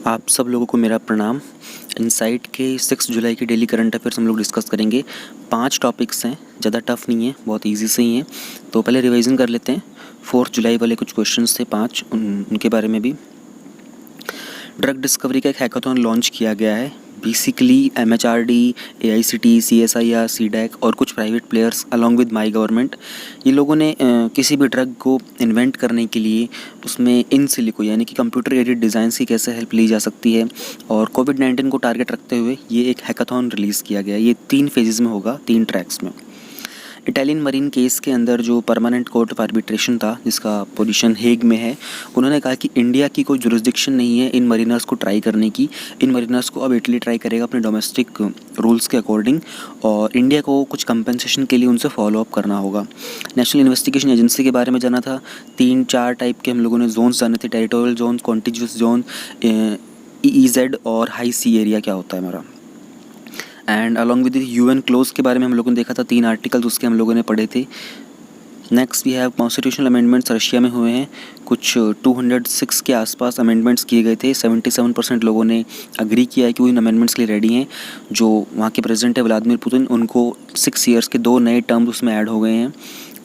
आप सब लोगों को मेरा प्रणाम। इनसाइट के 6 जुलाई की डेली करंट अफेयर्स हम लोग डिस्कस करेंगे। 5 टॉपिक्स हैं, ज़्यादा टफ नहीं है, बहुत इजी से ही हैं। तो पहले रिवीजन कर लेते हैं। 4 जुलाई वाले कुछ क्वेश्चंस थे 5, उनके बारे में भी। ड्रग डिस्कवरी का एक हैकाथॉन लॉन्च किया गया है। Basically MHRD, AICTE, CSIR, CDAC और कुछ private players along with my government, ये लोगों ने किसी भी ड्रग को इन्वेंट करने के लिए उसमें इन सिलिको यानी कि कंप्यूटर एडेड डिज़ाइंस की कैसे हेल्प ली जा सकती है, और कोविड-19 को टारगेट रखते हुए ये एक हैकाथॉन रिलीज़ किया गया है। ये 3 फेजेज़ में होगा, 3 ट्रैक्स में। इटालियन मरीन केस के अंदर जो परमानेंट कोर्ट ऑफ आर्बिट्रेशन था, जिसका पोजीशन हेग में है, उन्होंने कहा कि इंडिया की कोई जुरिस्डिक्शन नहीं है इन मरीनर्स को ट्राई करने की। इन मरीनर्स को अब इटली ट्राई करेगा अपने डोमेस्टिक रूल्स के अकॉर्डिंग, और इंडिया को कुछ कंपनसेशन के लिए उनसे फॉलो अप करना होगा। नेशनल इन्वेस्टिगेशन एजेंसी के बारे में जाना था। 3-4 टाइप के हम लोगों ने जोन्स जाने थे, territorial zone, contiguous zone, EEZ और हाई सी एरिया क्या होता है हमारा। And along with UN close के बारे में हम लोगों ने देखा था, 3 आर्टिकल्स उसके हम लोगों ने पढ़े थे। Next we have constitutional amendments Russia में हुए हैं। कुछ 206 के आसपास अमेंडमेंट्स किए गए थे। 77% लोगों ने अग्री किया है कि वो इन अमेंडमेंट्स के लिए रेडी हैं। जो वहाँ के प्रेसिडेंट है व्लादिमीर पुतिन, उनको 6 ईयर्स के 2 नए टर्म्स उसमें ऐड हो गए हैं।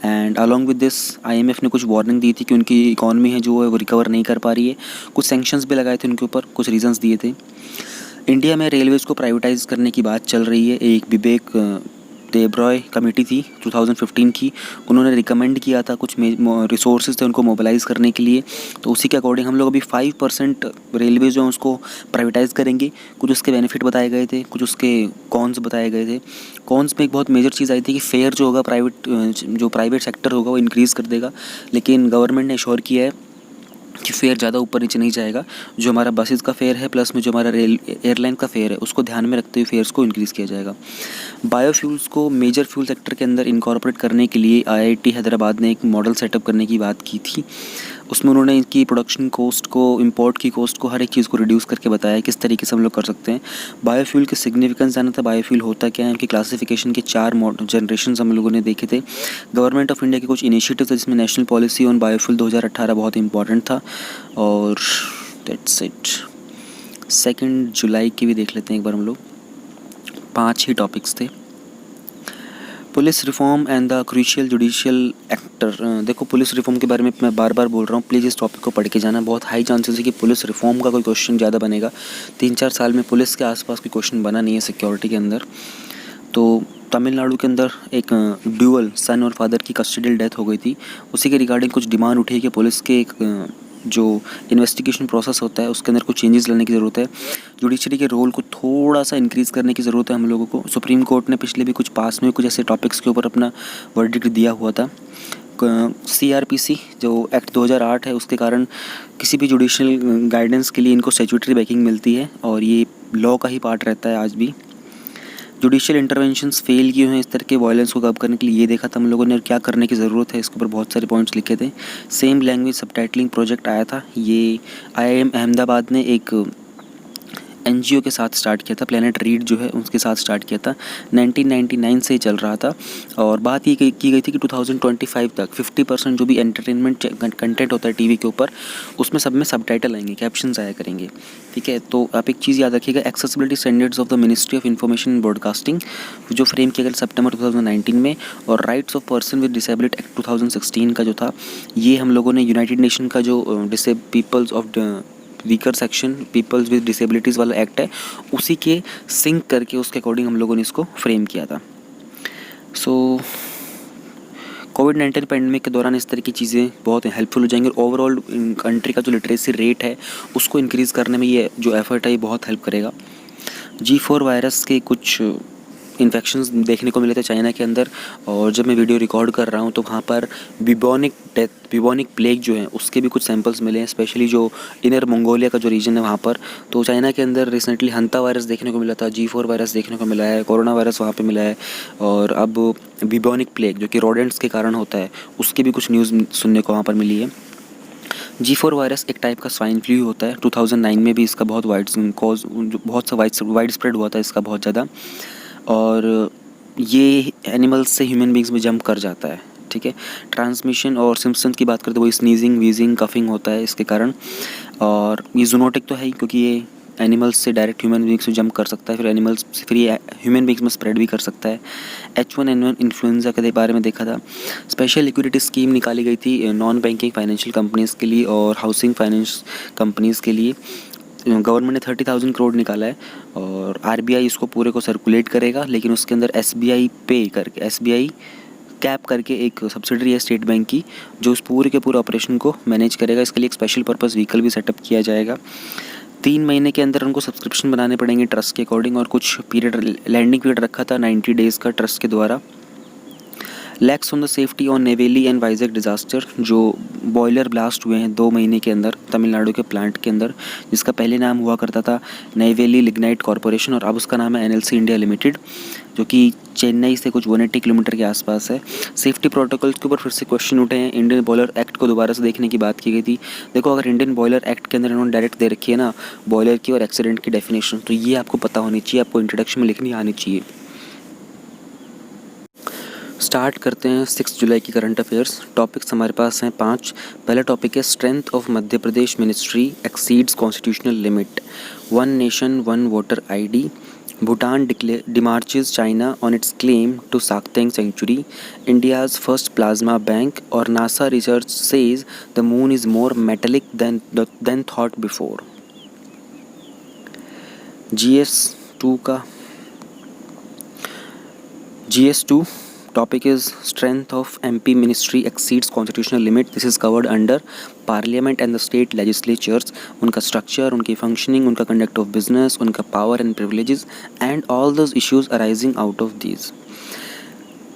And along with this IMF ने कुछ वार्निंग दी थी कि उनकी इकॉनमी है जो है वो रिकवर नहीं कर पा रही है। कुछ सैंक्शंस भी लगाए थे उनके ऊपर, कुछ रीजंस दिए थे। इंडिया में रेलवेज़ को प्राइवेटाइज़ करने की बात चल रही है। एक विवेक देबरॉय कमेटी थी 2015 की, उन्होंने रिकमेंड किया था, कुछ रिसोर्सेज थे उनको मोबिलाइज़ करने के लिए। तो उसी के अकॉर्डिंग हम लोग अभी 5% रेलवे जो है उसको प्राइवेटाइज़ करेंगे। कुछ उसके बेनिफिट बताए गए थे, कुछ उसके कॉन्स बताए गए थे। कॉन्स में एक बहुत मेजर चीज़ आई थी कि फेयर जो होगा जो प्राइवेट सेक्टर होगा वो इंक्रीज़ कर देगा, लेकिन गवर्नमेंट ने श्योर किया है कि फेयर ज़्यादा ऊपर नीचे नहीं जाएगा। जो हमारा बसेस का फेयर है प्लस में जो हमारा एयरलाइन का फेयर है, उसको ध्यान में रखते हुए फेयर्स को इंक्रीज़ किया जाएगा। बायोफ्यूल्स को मेजर फ्यूल सेक्टर के अंदर इनकॉर्पोरेट करने के लिए IIT हैदराबाद ने एक मॉडल सेटअप करने की बात की थी। उसमें उन्होंने इनकी प्रोडक्शन कॉस्ट को, इंपोर्ट की कॉस्ट को, हर एक चीज़ को रिड्यूस करके बताया किस तरीके से हम लोग कर सकते हैं। बायोफ्यूल के सिग्निफिकेंस जाना था, बायोफ्यूल होता क्या है, उनकी क्लासिफिकेशन के 4 जनरेशन हम लोगों ने देखे थे। गवर्नमेंट ऑफ इंडिया के कुछ इनिशिएटिव थे जिसमें नेशनल पॉलिसी ऑन बायोफ्यूल 2018 बहुत इंपॉर्टेंट था। और दैट्स इट। 2 जुलाई की भी देख लेते हैं एक बार हम लोग। 5 ही टॉपिक्स थे। Police reform and the crucial judicial actor. देखो, पुलिस रिफॉर्म के बारे में मैं बार बार बोल रहा हूँ, प्लीज़ इस टॉपिक को पढ़ के जाना। बहुत हाई चांसेस है कि पुलिस रिफॉर्म का कोई क्वेश्चन ज़्यादा बनेगा। 3-4 साल में पुलिस के आसपास कोई क्वेश्चन बना नहीं है सिक्योरिटी के अंदर। तो तमिलनाडु के अंदर एक ड्यूअल सन और फादर की कस्टडियल डेथ हो गई थी। उसी के रिगार्डिंग कुछ डिमांड उठी है कि पुलिस के एक जो इन्वेस्टिगेशन प्रोसेस होता है उसके अंदर कुछ चेंजेस लाने की ज़रूरत है। जुडिशरी के रोल को थोड़ा सा इंक्रीज़ करने की ज़रूरत है हम लोगों को। सुप्रीम कोर्ट ने पिछले भी कुछ पास में कुछ ऐसे टॉपिक्स के ऊपर अपना वर्डिक्ट दिया हुआ था। CRPC जो एक्ट 2008 है, उसके कारण किसी भी जुडिशल गाइडेंस के लिए इनको स्टैट्यूटरी बैकिंग मिलती है और ये लॉ का ही पार्ट रहता है आज भी। जुडिशियल इंटरवेंशंस फेल किए हैं इस तरह के वायलेंस को कम करने के लिए, ये देखा था हम लोगों ने, और क्या करने की ज़रूरत है इसके ऊपर बहुत सारे पॉइंट्स लिखे थे। सेम लैंग्वेज सबटाइटलिंग प्रोजेक्ट आया था, ये IIM अहमदाबाद ने एक NGO के साथ स्टार्ट किया था, प्लेनेट रीड जो है उसके साथ स्टार्ट किया था। 1999 से चल रहा था, और बात ये की गई थी कि 2025 तक 50% जो भी एंटरटेनमेंट कंटेंट होता है टीवी के ऊपर, उसमें सब में सबटाइटल आएंगे, कैप्शंस आया करेंगे। ठीक है, तो आप एक चीज़ याद रखिएगा, accessibility standards of the ministry of information and broadcasting जो फ्रेम किया गया सितंबर 2019 में, और rights of person with disability act 2016 का जो था, ये हम लोगों ने यूनाइटेड नेशन का जो peoples of weaker section, peoples with disabilities वाला एक्ट है, उसी के सिंक करके उसके अकॉर्डिंग हम लोगों ने इसको फ्रेम किया था। सो कोविड-19 पैंडेमिक के दौरान इस तरह की चीज़ें बहुत हेल्पफुल हो जाएंगी, और ओवरऑल कंट्री का जो लिटरेसी रेट है उसको इंक्रीज़ करने में ये जो एफर्ट है ये बहुत हेल्प करेगा। G4 वायरस के कुछ इन्फेक्शंस देखने को मिले थे चाइना के अंदर, और जब मैं वीडियो रिकॉर्ड कर रहा हूँ तो वहाँ पर बिबोनिक प्लेग जो है उसके भी कुछ सैंपल्स मिले हैं, स्पेशली जो इनर मंगोलिया का जो रीजन है वहाँ पर। तो चाइना के अंदर रिसेंटली हंता वायरस देखने को मिला था, G4 वायरस देखने को मिला है, कोरोना वायरस वहाँ पे मिला है, और अब बिबोनिक प्लेग जो कि रोडेंट्स के कारण होता है उसकी भी कुछ न्यूज़ सुनने को वहाँ पर मिली है। G4 वायरस एक टाइप का स्वाइन फ्लू होता है। 2009 में भी इसका बहुत वाइड स्प्रेड हुआ था इसका बहुत ज़्यादा, और ये एनिमल्स से ह्यूमन बींग्स में जंप कर जाता है। ठीक है। ट्रांसमिशन और सिम्पसन्स की बात करते हैं, वो स्नीजिंग, वीजिंग, कफिंग होता है इसके कारण। और ये जूनोटिक तो है ही, क्योंकि ये एनिमल्स से डायरेक्ट ह्यूमन बींग्स में जंप कर सकता है, फिर एनिमल्स से फिर ये ह्यूमन बींग्स में स्प्रेड भी कर सकता है। H1N1 इन्फ्लुएंजा के बारे में देखा था। स्पेशल लिक्विडिटी स्कीम निकाली गई थी नॉन बैंकिंग फाइनेंशियल कंपनीज़ के लिए और हाउसिंग फाइनेंस कंपनीज़ के लिए। गवर्नमेंट ने 30,000 करोड़ निकाला है और RBI इसको पूरे को सर्कुलेट करेगा, लेकिन उसके अंदर SBI पे करके, SBI कैप करके एक सब्सिडरी है स्टेट बैंक की, जो उस पूरे के पूरे ऑपरेशन को मैनेज करेगा। इसके लिए एक स्पेशल पर्पस व्हीकल भी सेटअप किया जाएगा। 3 महीने के अंदर उनको सब्सक्रिप्शन बनाने पड़ेंगे ट्रस्ट के अकॉर्डिंग, और कुछ पीरियड, लैंडिंग पीरियड रखा था 90 डेज़ का ट्रस्ट के द्वारा। Lakhs on the safety on Neyveli and Vizag disaster, जो बॉयलर ब्लास्ट हुए हैं 2 महीने के अंदर तमिलनाडु के प्लांट के अंदर, जिसका पहले नाम हुआ करता था नेवेली लिग्नाइट कॉरपोरेशन और अब उसका नाम है NLC इंडिया लिमिटेड, जो कि चेन्नई से कुछ 180 किलोमीटर के आसपास है। सेफ्टी प्रोटोकॉल्स के ऊपर फिर से क्वेश्चन उठे हैं। इंडियन बॉयलर एक्ट को दोबारा से देखने की बात की गई थी। देखो, अगर इंडियन बॉयलर एक्ट के अंदर इन्होंने डायरेक्ट दे रखी है ना बॉयलर की और एक्सीडेंट की डेफिनेशन, तो ये आपको पता होनी चाहिए, आपको इंट्रोडक्शन में लिखनी आनी चाहिए। स्टार्ट करते हैं 6 जुलाई की करंट अफेयर्स। टॉपिक्स हमारे पास हैं 5। पहला टॉपिक है strength of Madhya Pradesh ministry exceeds constitutional limit. 1 nation 1 voter ID। Bhutan demarches China on its claim to Sakteng Sanctuary. India's first plasma bank, और NASA research says the moon is more metallic than thought before. GS2 topic is strength of MP ministry exceeds constitutional limit. This is covered under parliament and the state legislatures, उनका structure, उनकी functioning, उनका conduct of business, उनका power and privileges and all those issues arising out of these.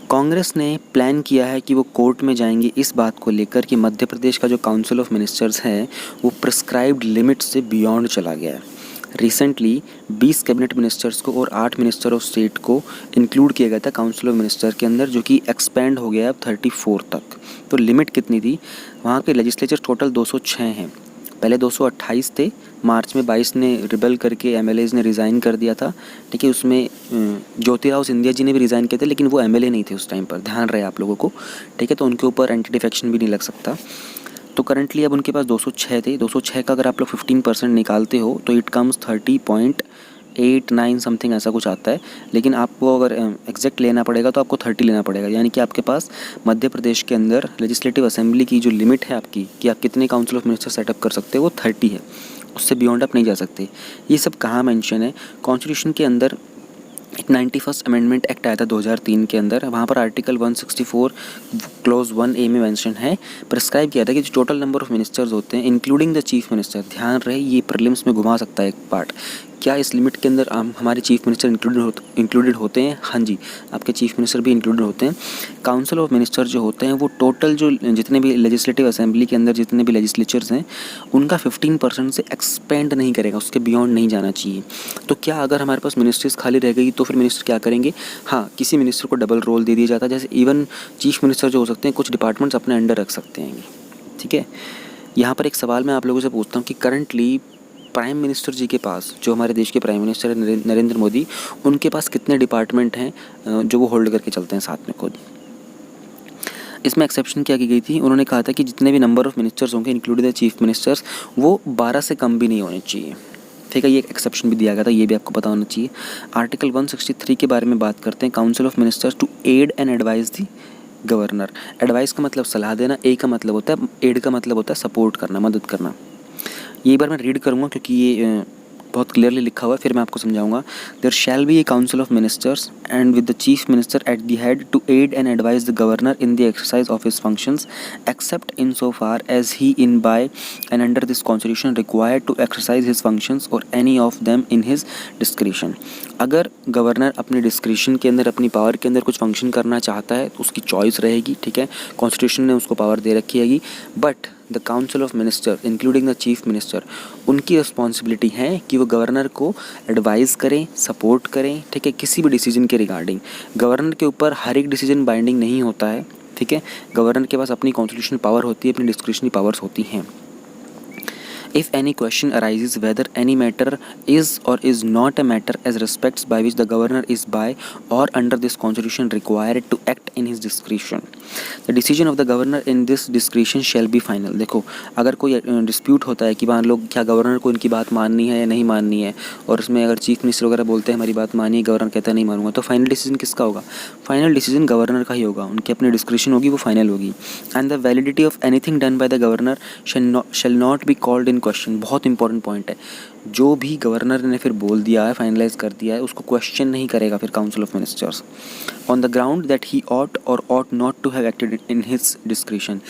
Congress ने plan किया है कि वो court में जाएंगे इस बात को लेकर कि मध्य प्रदेश का जो काउंसिल ऑफ मिनिस्टर्स है वो प्रिस्क्राइब्ड लिमिट से बियॉन्ड चला गया है। रिसेंटली 20 कैबिनेट मिनिस्टर्स को और 8 मिनिस्टर ऑफ स्टेट को इंक्लूड किया गया था काउंसिल ऑफ मिनिस्टर के अंदर, जो कि एक्सपेंड हो गया है अब 34 तक। तो लिमिट कितनी थी? वहाँ के लेजिस्लेचर टोटल 206 हैं, पहले 228 थे। मार्च में 22 ने रिबेल करके MLAs ने रिज़ाइन कर दिया था, ठीक है। उसमें ज्योतिराव सिंधिया जी ने भी रिज़ाइन किए थे, लेकिन वो MLA नहीं थे उस टाइम पर, ध्यान रहे आप लोगों को, ठीक है। तो उनके ऊपर एंटी डिफेक्शन भी नहीं लग सकता। तो करंटली अब उनके पास 206 थे। 206 का अगर आप लोग 15% निकालते हो तो इट कम्स 30.89 समथिंग, ऐसा कुछ आता है। लेकिन आपको अगर एग्जैक्ट लेना पड़ेगा तो आपको 30 लेना पड़ेगा, यानी कि आपके पास मध्य प्रदेश के अंदर लेजिस्लेटिव असेंबली की जो लिमिट है आपकी कि आप कितने काउंसिल ऑफ मिनिस्टर सेटअप कर सकते हो वो 30 है, उससे बियॉन्ड आप नहीं जा सकते। ये सब कहाँ मेंशन है? कॉन्स्टिट्यूशन के अंदर एक 91st अमेंडमेंट एक्ट आया था 2003 के अंदर, वहाँ पर आर्टिकल 164 क्लोज 1A में मेंशन है, प्रिस्क्राइब किया था कि जो टोटल नंबर ऑफ मिनिस्टर्स होते हैं इंक्लूडिंग द चीफ मिनिस्टर, ध्यान रहे ये प्रीलिम्स में घुमा सकता है एक पार्ट, क्या इस लिमिट के अंदर हमारे चीफ मिनिस्टर इंक्लूडेड होते हैं? हाँ जी, आपके चीफ मिनिस्टर भी इंक्लूडेड होते हैं। काउंसिल ऑफ मिनिस्टर जो होते हैं वो टोटल जो जितने भी लेजिस्लेटिव असेंबली के अंदर जितने भी लेजिस्लेचर्स हैं उनका 15% से एक्सपेंड नहीं करेगा, उसके बियॉन्ड नहीं जाना चाहिए। तो क्या अगर हमारे पास मिनिस्ट्रीज खाली रह गई तो फिर मिनिस्टर क्या करेंगे? हाँ, किसी मिनिस्टर को डबल रोल दे दिया जाता है, जैसे इवन चीफ मिनिस्टर जो हो सकते हैं कुछ डिपार्टमेंट्स अपने अंडर रख सकते हैं, ठीक है। यहाँ पर एक सवाल मैं आप लोगों से पूछता हूँ कि करंटली प्राइम मिनिस्टर जी के पास, जो हमारे देश के प्राइम मिनिस्टर है नरेंद्र मोदी, उनके पास कितने डिपार्टमेंट हैं जो वो होल्ड करके चलते हैं साथ में खुद? इसमें एक्सेप्शन क्या की गई थी? उन्होंने कहा था कि जितने भी नंबर ऑफ़ मिनिस्टर्स होंगे इंक्लूडिंग द चीफ मिनिस्टर्स वो 12 से कम भी नहीं होने चाहिए, ठीक है। ये एक एक्सेप्शन भी दिया गया था, ये भी आपको पता होना चाहिए। आर्टिकल 163 के बारे में बात करते हैं, council of ministers to aid and advise the governor. Advice का मतलब सलाह देना, ए का मतलब होता है, एड का मतलब होता है सपोर्ट करना, मदद करना। ये बार मैं रीड करूँगा क्योंकि ये बहुत क्लियरली लिखा हुआ है, फिर मैं आपको समझाऊंगा। There shall be a council of ministers and with the chief minister at the head to aid and advise the governor in the exercise of his functions except in so far as he in by and under this constitution required to exercise his functions और any of them in his discretion. अगर governor अपने discretion के अंदर, अपनी power के अंदर कुछ function करना चाहता है तो उसकी चॉइस रहेगी, ठीक है। कॉन्स्टिट्यूशन ने उसको पावर दे रखी हैगी, but the council of minister including the chief minister, उनकी रिस्पॉन्सिबिलिटी है कि वो गवर्नर को एडवाइज़ करें, सपोर्ट करें, ठीक है, किसी भी डिसीजन के रिगार्डिंग। गवर्नर के ऊपर हर एक डिसीजन बाइंडिंग नहीं होता है, ठीक है। गवर्नर के पास अपनी कॉन्स्टिट्यूशनल पावर होती है, अपनी डिस्क्रिशनरी पावर्स होती हैं। If any question arises whether any matter is or is not a matter as respects by which the governor is by or under this constitution required to act in his discretion, the decision of the governor in this discretion shall be final. देखो, अगर कोई dispute होता है कि मान लो क्या governor को इनकी बात माननी है या नहीं माननी है, और उसमें अगर चीफ मिनिस्टर वगैरह बोलते हैं हमारी बात मानिए, गवर्नर कहता है नहीं मानूंगा, तो फाइनल डिसीजन किसका होगा? फाइनल डिसीजन गवर्नर का ही होगा, उनकी अपनी डिस्क्रिप्शन होगी, वो फाइनल होगी. And the validity of anything done by the governor shall not be called in question. बहुत इंपॉर्टेंट पॉइंट है. जो भी गवर्नर ने फिर बोल दिया है, फाइनलाइज कर दिया है, उसको क्वेश्चन नहीं करेगा फिर council of ministers on the ground that he ought और ought not to have acted in his description.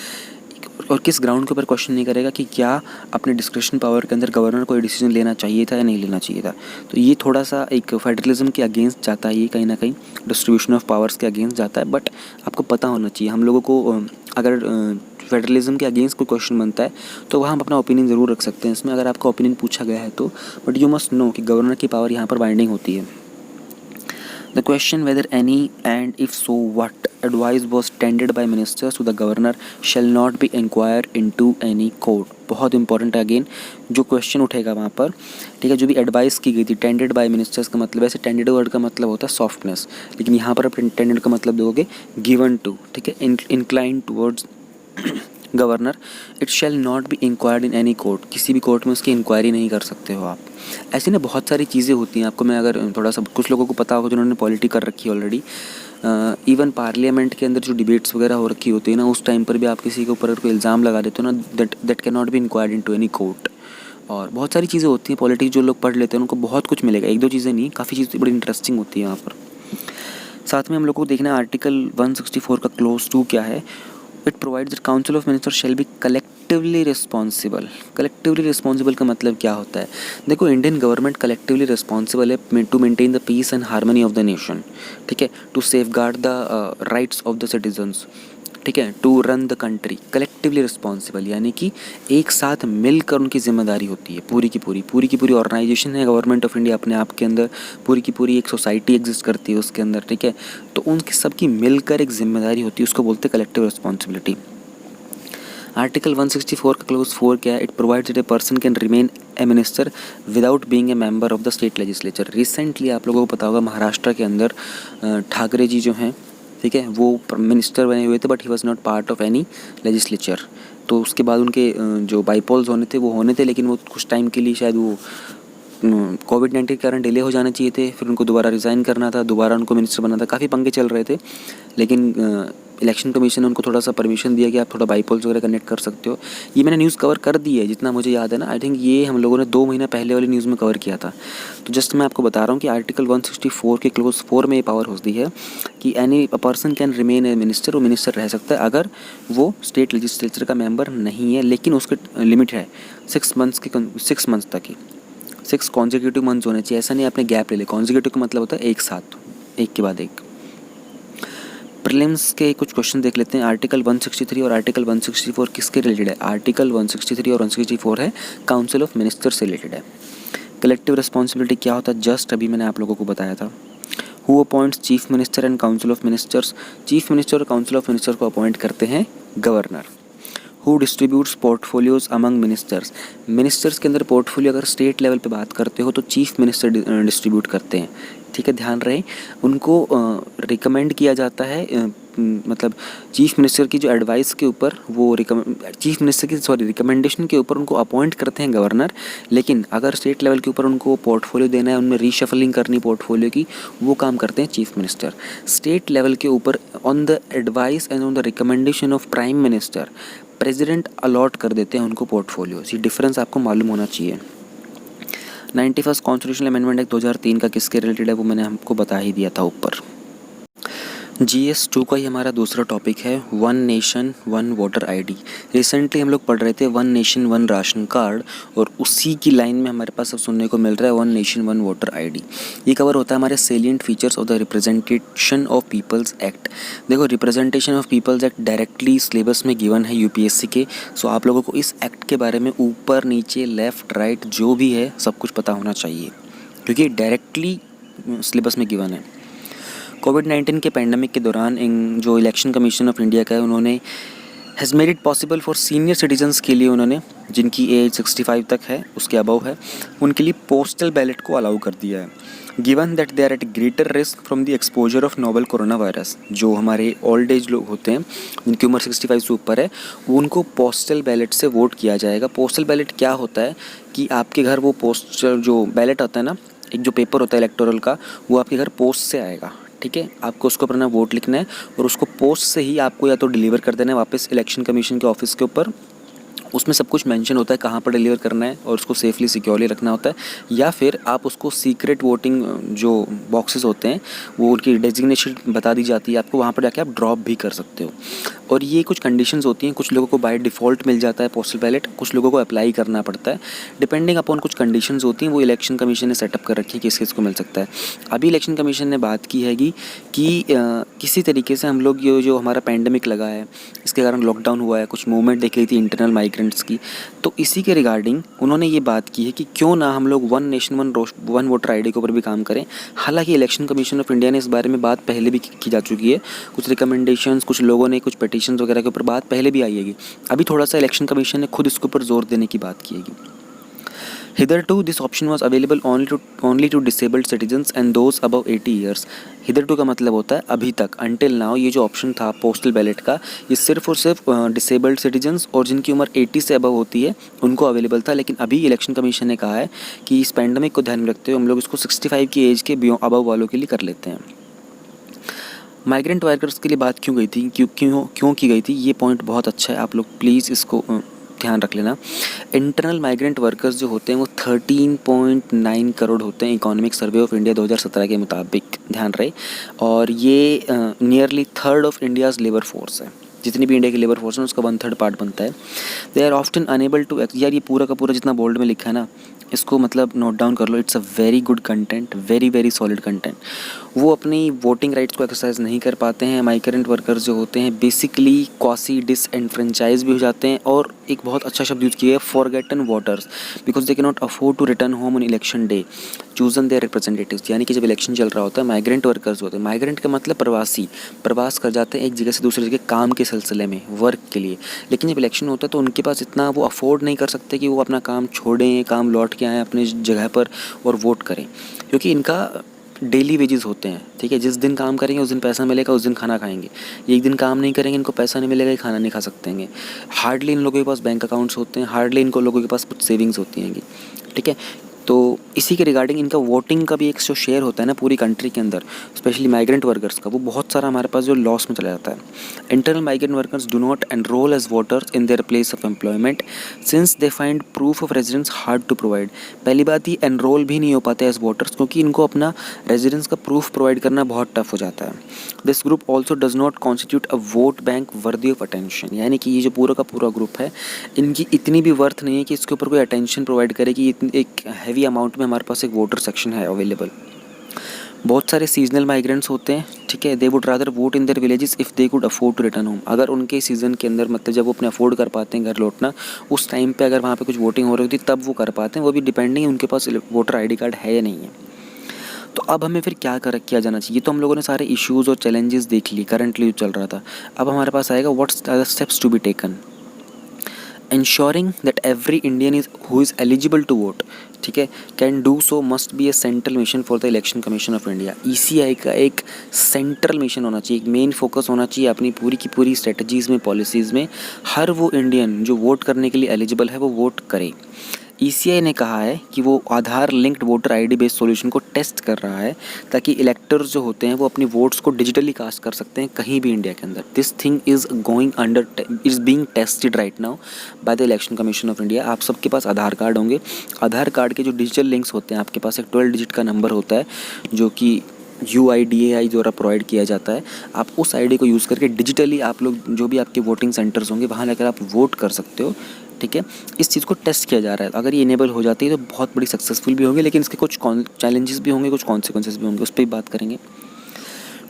और किस ग्राउंड के ऊपर क्वेश्चन नहीं करेगा कि क्या अपने डिस्क्रिप्शन पावर के अंदर गवर्नर को डिसीजन लेना चाहिए था या नहीं लेना चाहिए था. तो ये थोड़ा सा एक फेडरलिज्म के अगेंस्ट जाता है, ये कहीं ना कहीं डिस्ट्रीब्यूशन ऑफ पावर्स के अगेंस्ट जाता है. बट आपको पता होना चाहिए, हम लोगों को अगर फेडरलिज्म के अगेंस्ट कोई क्वेश्चन बनता है तो वहाँ हम अपना ओपिनियन ज़रूर रख सकते हैं इसमें, अगर आपका ओपिनियन पूछा गया है तो. बट यू मस्ट नो कि गवर्नर की पावर यहाँ पर बाइंडिंग होती है. The question whether any and if so what advice was tendered by ministers to the governor shall not be inquired into any court. बहुत इंपॉर्टेंट है again जो question उठेगा वहाँ पर, ठीक है. जो भी एडवाइस की गई थी टेंडेड बाय मिनिस्टर्स का मतलब, ऐसे टेंडेड वर्ड का मतलब होता है सॉफ्टनेस, लेकिन यहाँ पर आप टेंडेड का मतलब दोगे गिवन टू, ठीक है, incline towards governor. It shall not be inquired in any court. किसी भी कोर्ट में उसकी इंक्वायरी नहीं कर सकते हो आप. ऐसी ना बहुत सारी चीज़ें होती हैं. आपको मैं अगर थोड़ा सा, कुछ लोगों को पता होगा जिन्होंने पॉलिटी कर रखी है ऑलरेडी, इवन पार्लियामेंट के अंदर जो डिबेट्स वगैरह हो रखी होती है ना, उस टाइम पर भी आप किसी के ऊपर अगर कोई इल्ज़ाम लगा देते हो ना, that can not be inquired into any court. और बहुत सारी चीज़ें होती हैं पॉलिटिक्स, जो लोग पढ़ लेते हैं उनको बहुत कुछ मिलेगा. एक दो चीज़ें नहीं, काफ़ी चीज़ें बड़ी इंटरेस्टिंग होती है यहाँ पर. साथ में हम लोग को देखना है आर्टिकल 164 का क्लोज 2 क्या है. It provides that council of minister shall be collectively responsible. Collectively responsible का मतलब क्या होता है? देखो, इंडियन गवर्नमेंट कलेक्टिवली रिस्पॉन्सिबल है to maintain the peace and harmony of the nation, ठीक है, to safeguard the rights of the citizens, ठीक है, to run the country. Collectively responsible यानी कि एक साथ मिलकर उनकी जिम्मेदारी होती है. पूरी की पूरी ऑर्गेनाइजेशन है गवर्नमेंट ऑफ इंडिया अपने आप के अंदर, पूरी की पूरी एक सोसाइटी एग्जिस्ट करती है उसके अंदर, ठीक है. तो उनकी सबकी मिलकर एक जिम्मेदारी होती है, उसको बोलते हैं कलेक्टिव रिस्पॉन्सिबिलिटी. आर्टिकल 164 का क्लोज 4 क्या है? It provides that a person can remain A minister without being a member of the state legislature. Recently आप लोगों को पता होगा महाराष्ट्र के अंदर ठाकरे जी जो हैं, ठीक है, वो मिनिस्टर बने हुए थे, but he was not part of any legislature. तो उसके बाद उनके जो बाईपोल्स होने थे वो होने थे, लेकिन वो कुछ टाइम के लिए शायद वो कोविड-19 के कारण डिले हो जाने चाहिए थे. फिर उनको दोबारा रिज़ाइन करना था, दोबारा उनको मिनिस्टर बनना था. काफ़ी पंगे चल रहे थे, लेकिन इलेक्शन कमीशन ने उनको थोड़ा सा परमिशन दिया कि आप थोड़ा बाईपोल्स वगैरह कनेक्ट कर सकते हो. ये मैंने न्यूज़ कवर कर दी है जितना मुझे याद है ना. आई थिंक ये हम लोगों ने 2 महीना पहले वाली न्यूज़ में कवर किया था. तो जस्ट मैं आपको बता रहा हूँ कि आर्टिकल 164 के क्लोज 4 में ये पावर होती है कि any person can remain A minister. वो मिनिस्टर रह सकता है अगर वो स्टेट लेजिस्लेचर का मेंबर नहीं है, लेकिन उसकी लिमिट है 6 मंथ्स तक ही. 6 कॉन्जिक्यूटिव मंथ्स होने चाहिए. ऐसा नहीं आपने गैप ले ले. कॉन्जिक्यूटिव का मतलब होता है एक साथ, एक के बाद एक. प्रीलिम्स के कुछ क्वेश्चन देख लेते हैं. आर्टिकल 163 और आर्टिकल 164 किसके रिलेटेड है? आर्टिकल 163 और 164 है काउंसिल ऑफ मिनिस्टर से रिलेटेड है. कलेक्टिव रिस्पॉन्सिबिलिटी क्या होता है? जस्ट अभी मैंने आप लोगों को बताया था. Who appoints chief minister and council of ministers? Chief minister और काउंसिल ऑफ मिनिस्टर को अपॉइंट करते हैं governor. Who distributes portfolios among ministers? Ministers के अंदर पोर्टफोलियो अगर स्टेट लेवल पे बात करते हो तो चीफ मिनिस्टर डिस्ट्रीब्यूट करते हैं, ठीक है, ध्यान रहे. उनको रिकमेंड किया जाता है, मतलब चीफ मिनिस्टर की जो एडवाइस के ऊपर वो रिकमेंडेशन के ऊपर उनको अपॉइंट करते हैं गवर्नर. लेकिन अगर स्टेट लेवल के ऊपर उनको पोर्टफोलियो देना है, उनमें रीशफलिंग करनी पोर्टफोलियो की, वो काम करते हैं चीफ मिनिस्टर. स्टेट लेवल के ऊपर on the advice and on the recommendation of prime minister president allot कर देते हैं उनको पोर्टफोलियो. ये डिफरेंस आपको मालूम होना चाहिए. 91 कॉन्स्टिट्यूशनल अमेंडमेंट एक्ट 2003 का किसके रिलेटेड है वो मैंने हमको बता ही दिया था ऊपर. GS 2 का ही हमारा दूसरा टॉपिक है one nation one voter ID. Recently हम लोग पढ़ रहे थे one nation one ration card, और उसी की लाइन में हमारे पास अब सुनने को मिल रहा है one nation one voter ID. ये कवर होता है हमारे salient features of the representation of people's act. देखो, representation of people's act directly syllabus में गिवन है UPSC के. सो आप लोगों को इस एक्ट के बारे में ऊपर नीचे लेफ़्ट राइट जो भी है सब कुछ पता होना चाहिए, क्योंकि डायरेक्टली सिलेबस में गिवन है. कोविड-19 के पैंडमिक के दौरान जो इलेक्शन कमीशन ऑफ इंडिया का है, उन्होंने has made it possible for senior citizens के लिए उन्होंने, जिनकी एज 65 तक है, उसके अबव है, उनके लिए पोस्टल बैलेट को अलाउ कर दिया है। Given that they are at greater risk from the exposure of novel corona virus, जो हमारे ओल्ड एज लोग होते हैं जिनकी उम्र 65 से ऊपर है, उनको पोस्टल बैलेट से वोट किया जाएगा। पोस्टल बैलेट क्या होता है कि आपके घर वो पोस्टल जो बैलेट होता है ना, एक जो पेपर होता है इलेक्टोरल का, वो आपके घर पोस्ट से आएगा। ठीक है, आपको उसको अपना वोट लिखना है और उसको पोस्ट से ही आपको या तो डिलीवर कर देना है वापस इलेक्शन कमीशन के ऑफिस के ऊपर। उसमें सब कुछ मेंशन होता है कहाँ पर डिलीवर करना है और उसको सेफली सिक्योरली रखना होता है, या फिर आप उसको सीक्रेट वोटिंग जो बॉक्सेस होते हैं वो उनकी डेजिग्नेशन बता दी जाती है आपको, वहाँ पर जाके आप ड्रॉप भी कर सकते हो। और ये कुछ कंडीशंस होती हैं, कुछ लोगों को बाय डिफ़ॉल्ट मिल जाता है पोस्टल बैलेट, कुछ लोगों को अप्लाई करना पड़ता है डिपेंडिंग अपॉन कुछ कंडीशंस होती हैं, वो इलेक्शन कमीशन ने सेटअप कर रखी है किस किस को मिल सकता है। अभी इलेक्शन कमीशन ने बात की है कि किसी तरीके से हम लोग ये जो हमारा पैंडेमिक लगा है, इसके कारण लॉकडाउन हुआ है, कुछ मूवमेंट देख रही थी इंटरनल माइग्रेंट्स की, तो इसी के रिगार्डिंग उन्होंने ये बात की है कि क्यों ना हम लोग one nation one voter ID के ऊपर भी काम करें। हालांकि इलेक्शन कमीशन ऑफ इंडिया ने इस बारे में बात पहले भी की जा चुकी है, कुछ रिकमेंडेशंस, कुछ लोगों ने कुछ पिटिशंस वगैरह के ऊपर बात पहले भी आई हैगी। अभी थोड़ा सा इलेक्शन कमीशन ने खुद इसके ऊपर जोर देने की बात की हैगी। Hitherto, this option was available only to disabled citizens and those above 80 years. Hitherto का मतलब होता है अभी तक, until now ये जो ऑप्शन था पोस्टल बैलेट का, ये सिर्फ और सिर्फ डिसेबल्ड सिटीजन्स और जिनकी उम्र 80 से अबव होती है उनको अवेलेबल था। लेकिन अभी इलेक्शन कमीशन ने कहा है कि इस पैंडमिक को ध्यान में रखते हुए हम लोग इसको 65 की एज के अबव वालों के लिए कर लेते हैं। माइग्रेंट वर्कर्स के लिए बात क्यों गई थी, क्यों की गई थी, ये पॉइंट बहुत अच्छा है, आप लोग प्लीज़ इसको ध्यान रख लेना। इंटरनल माइग्रेंट वर्कर्स जो होते हैं वो 13.9 करोड़ होते हैं इकोनॉमिक सर्वे ऑफ इंडिया 2017 के मुताबिक, ध्यान रहे। और ये nearly third of India's labour force है, जितनी भी इंडिया की लेबर फोर्स है उसका 1/3 पार्ट बनता है। They are often unable to, यार ये पूरा का पूरा जितना बोल्ड में लिखा है ना, इसको मतलब नोट डाउन कर लो, it's a very good content, very very solid content. वो अपनी वोटिंग राइट्स को एक्सरसाइज नहीं कर पाते हैं। माइग्रेंट वर्कर्स जो होते हैं बेसिकली क्वासी डिसएनफ्रेंचाइज भी हो जाते हैं, और एक बहुत अच्छा शब्द यूज़ किया है, forgotten voters, because they can not afford to return home on election day, chosen their representatives. यानी कि जब इलेक्शन चल रहा होता है, माइग्रेंट वर्कर्स होते हैं, माइग्रेंट का मतलब प्रवासी, प्रवास कर जाते हैं एक जगह से दूसरी जगह काम के सिलसिले में, वर्क के लिए। लेकिन जब इलेक्शन होता है तो उनके पास इतना वो अफोर्ड नहीं कर सकते कि वो अपना काम छोड़ें, काम लौट के आएँ अपने जगह पर और वोट करें, क्योंकि इनका डेली वेजेस होते हैं। ठीक है, जिस दिन काम करेंगे उस दिन पैसा मिलेगा, उस दिन खाना खाएंगे। एक दिन काम नहीं करेंगे, इनको पैसा नहीं मिलेगा, खाना नहीं खा सकते। हार्डली इन लोगों के पास बैंक अकाउंट्स होते हैं, हार्डली इनको लोगों के पास कुछ सेविंग्स होती हैं। ठीक है, तो इसी के रिगार्डिंग इनका वोटिंग का भी एक जो शेयर होता है ना पूरी कंट्री के अंदर, स्पेशली माइग्रेंट वर्कर्स का, वो बहुत सारा हमारे पास जो लॉस में चला जाता है। Internal migrant workers do not enrol as voters in their place of employment since they find proof of residence hard to provide. पहली बात, ये एनरोल भी नहीं हो पाते एज वोटर्स क्योंकि इनको अपना रेजिडेंस का प्रूफ प्रोवाइड करना बहुत टफ हो जाता है। This group also does not constitute a vote bank worthy of attention, यानी कि ये जो पूरा का पूरा ग्रुप है, इनकी इतनी भी वर्थ नहीं है कि इसके ऊपर कोई अटेंशन प्रोवाइड करे कि एक हैवी अमाउंट में हमारे पास एक वोटर सेक्शन है अवेलेबल। बहुत सारे सीजनल माइग्रेंट्स होते हैं। ठीक है, they would rather vote in their villages if they could afford to return home. अगर उनके सीज़न के अंदर, मतलब जब वो अपने अफोर्ड कर पाते हैं घर लौटना, उस टाइम पे अगर वहाँ पे कुछ वोटिंग हो रही होती तब वो कर पाते हैं, वो भी डिपेंडिंग है उनके पास वोटर आईडी कार्ड है या नहीं है। तो अब हमें फिर क्या किया जाना चाहिए। तो हम लोगों ने सारे इश्यूज़ और चैलेंजेस देख ली, करंटली जो चल रहा था। अब हमारे पास आएगा what's are the steps to be taken. Ensuring that every Indian who is eligible to vote, ठीक है, can do so must be A central mission for the election commission of India. ECI का एक central mission होना चाहिए, एक main focus होना चाहिए अपनी पूरी की पूरी स्ट्रेटजीज़ में, पॉलिसीज़ में। हर वो इंडियन जो वोट करने के लिए एलिजिबल है वो वोट करे। ECI ने कहा है कि वो Aadhaar linked voter ID based solution को टेस्ट कर रहा है ताकि इलेक्टर्स जो होते हैं वो अपनी वोट्स को डिजिटली कास्ट कर सकते हैं कहीं भी इंडिया के अंदर। This thing is being tested right now by the election commission of India. आप सबके पास आधार कार्ड होंगे, आधार कार्ड के जो डिजिटल लिंक्स होते हैं, आपके पास एक 12 डिजिट का नंबर होता है जो कि UIDAI द्वारा प्रोवाइड किया जाता है। आप उस आईडी को यूज़ करके डिजिटली आप लोग जो भी आपके वोटिंग सेंटर्स होंगे वहाँ लेकर आप वोट कर सकते हो। ठीक है, इस चीज़ को टेस्ट किया जा रहा है। अगर ये इनेबल हो जाती है तो बहुत बड़ी सक्सेसफुल भी होंगे, लेकिन इसके कुछ चैलेंजेस भी होंगे, कुछ कॉन्सिक्वेंसेस भी होंगे, उस पर भी बात करेंगे।